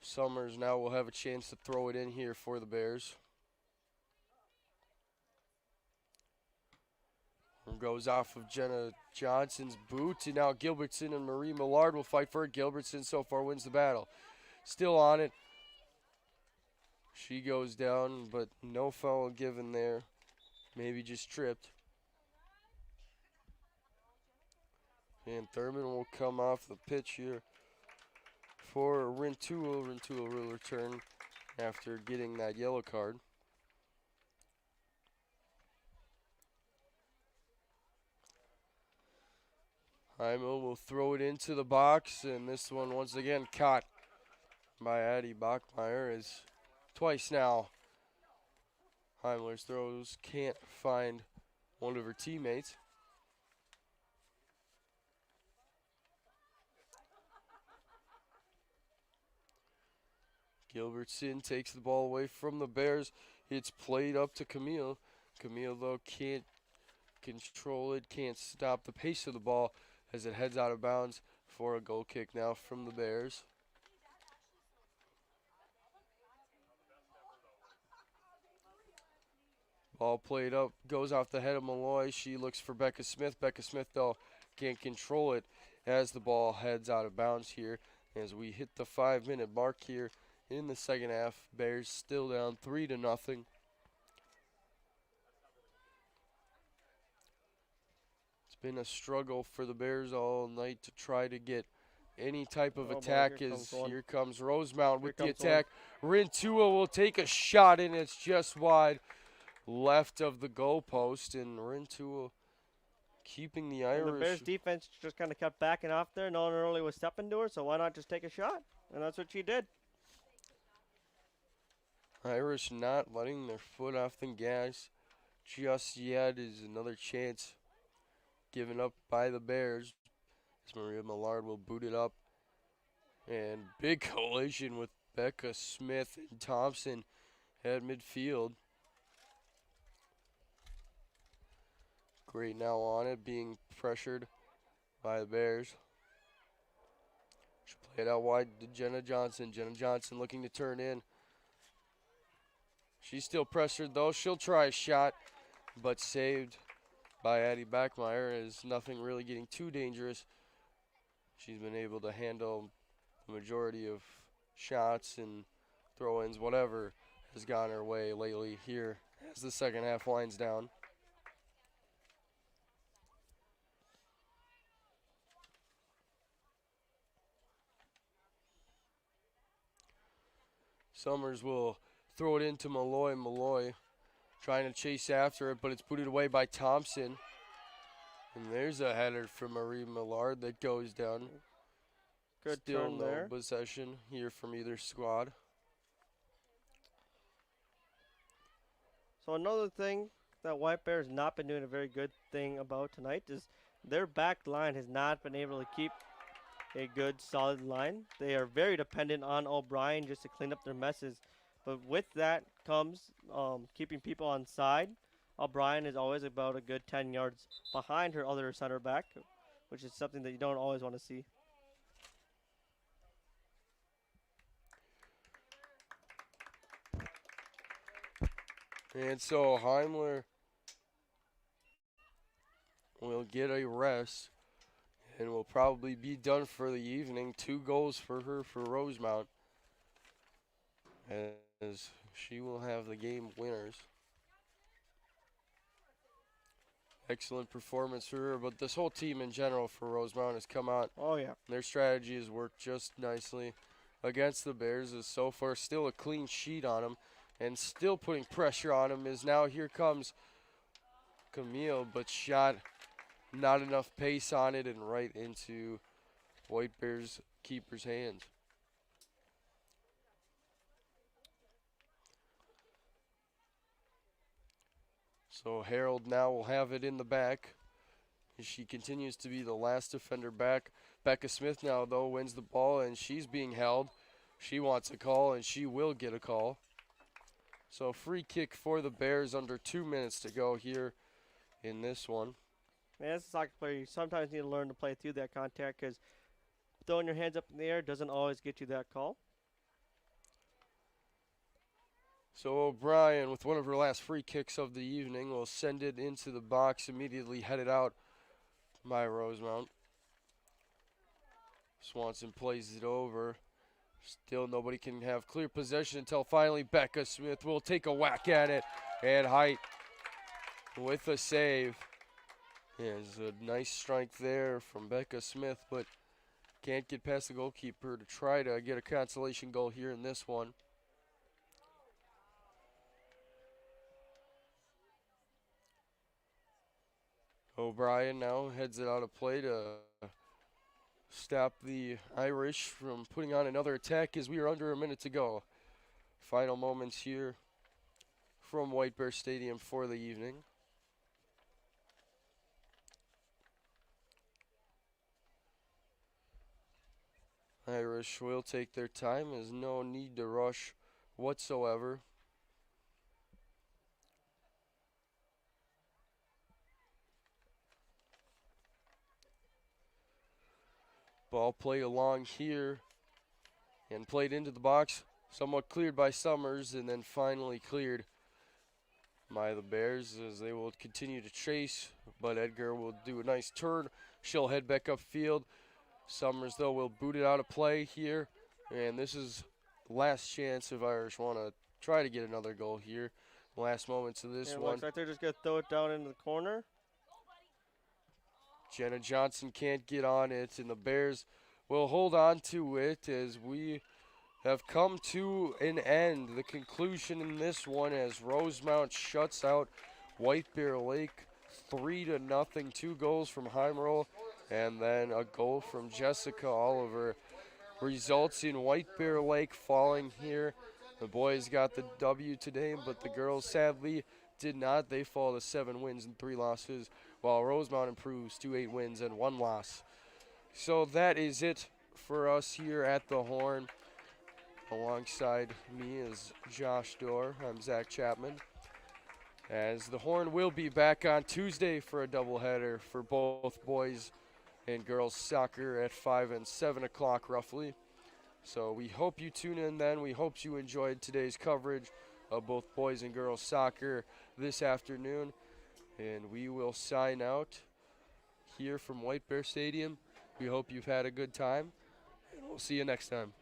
Summers now will have a chance to throw it in here for the Bears. And goes off of Jenna Johnson's boot, and now Gilbertson and Marie Millard will fight for it. Gilbertson so far wins the battle. Still on it. She goes down, but no foul given there. Maybe just tripped. And Thurman will come off the pitch here for Rintuo. Rintuo will return after getting that yellow card. Heimel will throw it into the box, and this one once again caught by Addie Bachmeyer as twice now Heimler's throws can't find one of her teammates. Gilbertson takes the ball away from the Bears. It's played up to Camille. Camille, though, can't control it, can't stop the pace of the ball as it heads out of bounds for a goal kick now from the Bears. Ball played up, goes off the head of Malloy. She looks for Becca Smith. Becca Smith, though, can't control it as the ball heads out of bounds here as we hit the 5-minute mark here in the second half. Bears still down 3-0. It's been a struggle for the Bears all night to try to get any type of attack. Here comes Rosemount with the attack. Rintua will take a shot, and it's just wide left of the goalpost, and Rintua keeping the Irish. And the Bears defense just kind of kept backing off there. No one really was stepping to her, so why not just take a shot? And that's what she did. Irish not letting their foot off the gas just yet is another chance given up by the Bears. As Maria Millard will boot it up. And big collision with Becca Smith and Thompson at midfield. Great now on it, being pressured by the Bears. She played out wide to Jenna Johnson. Jenna Johnson looking to turn in. She's still pressured though. She'll try a shot, but saved by Addie Backmeyer as nothing really getting too dangerous. She's been able to handle the majority of shots and throw-ins, whatever has gone her way lately here as the second half winds down. Summers will throw it into Malloy. Malloy trying to chase after it, but it's booted away by Thompson. And there's a header from Marie Millard that goes down. Good Still turn no there. possession here from either squad. So another thing that White Bear has not been doing a very good thing about tonight is their back line has not been able to keep a good solid line. They are very dependent on O'Brien just to clean up their messes. But with that comes keeping people on side. O'Brien is always about a good 10 yards behind her other center back, which is something that you don't always want to see. And so Heimler will get a rest and will probably be done for the evening. 2 goals for her for Rosemount, as she will have the game winners. Excellent performance for her, but this whole team in general for Rosemount has come out. Oh, yeah. Their strategy has worked just nicely against the Bears. Is so far still a clean sheet on them, and still putting pressure on them. Is now here comes Camille, but shot not enough pace on it and right into White Bears keeper's hands. So Harold now will have it in the back. She continues to be the last defender back. Becca Smith now, though, wins the ball, and she's being held. She wants a call, and she will get a call. So free kick for the Bears, under 2 minutes to go here in this one. Man, as a soccer player, you sometimes need to learn to play through that contact because throwing your hands up in the air doesn't always get you that call. So O'Brien, with one of her last free kicks of the evening, will send it into the box, immediately headed out by Rosemount. Swanson plays it over. Still nobody can have clear possession until finally Becca Smith will take a whack at it. And Height with a save. There's a nice strength there from Becca Smith, but can't get past the goalkeeper to try to get a consolation goal here in this one. O'Brien now heads it out of play to stop the Irish from putting on another attack as we are under a minute to go. Final moments here from White Bear Stadium for the evening. Irish will take their time. There's no need to rush whatsoever. Ball played along here and played into the box. Somewhat cleared by Summers and then finally cleared by the Bears as they will continue to chase. But Edgar will do a nice turn. She'll head back upfield. Summers, though, will boot it out of play here. And this is the last chance if Irish want to try to get another goal here. Last moments of this And it one. looks like they're just going to throw it down into the corner. Jenna Johnson can't get on it, and the Bears will hold on to it as we have come to an end. The conclusion in this one as Rosemount shuts out White Bear Lake 3-0. 2 goals from Heimerl and then a goal from Jessica Oliver results in White Bear Lake falling here. The boys got the W today, but the girls sadly did not. They fall to 7 wins and 3 losses, while Rosemount improves to 8 wins and 1 loss. So that is it for us here at the Horn. Alongside me is Josh Dorr. I'm Zach Chapman. As the Horn will be back on Tuesday for a doubleheader for both boys and girls soccer at 5 and 7 o'clock roughly. So we hope you tune in then. We hope you enjoyed today's coverage of both boys and girls soccer this afternoon. And we will sign out here from White Bear Stadium. We hope you've had a good time, and we'll see you next time.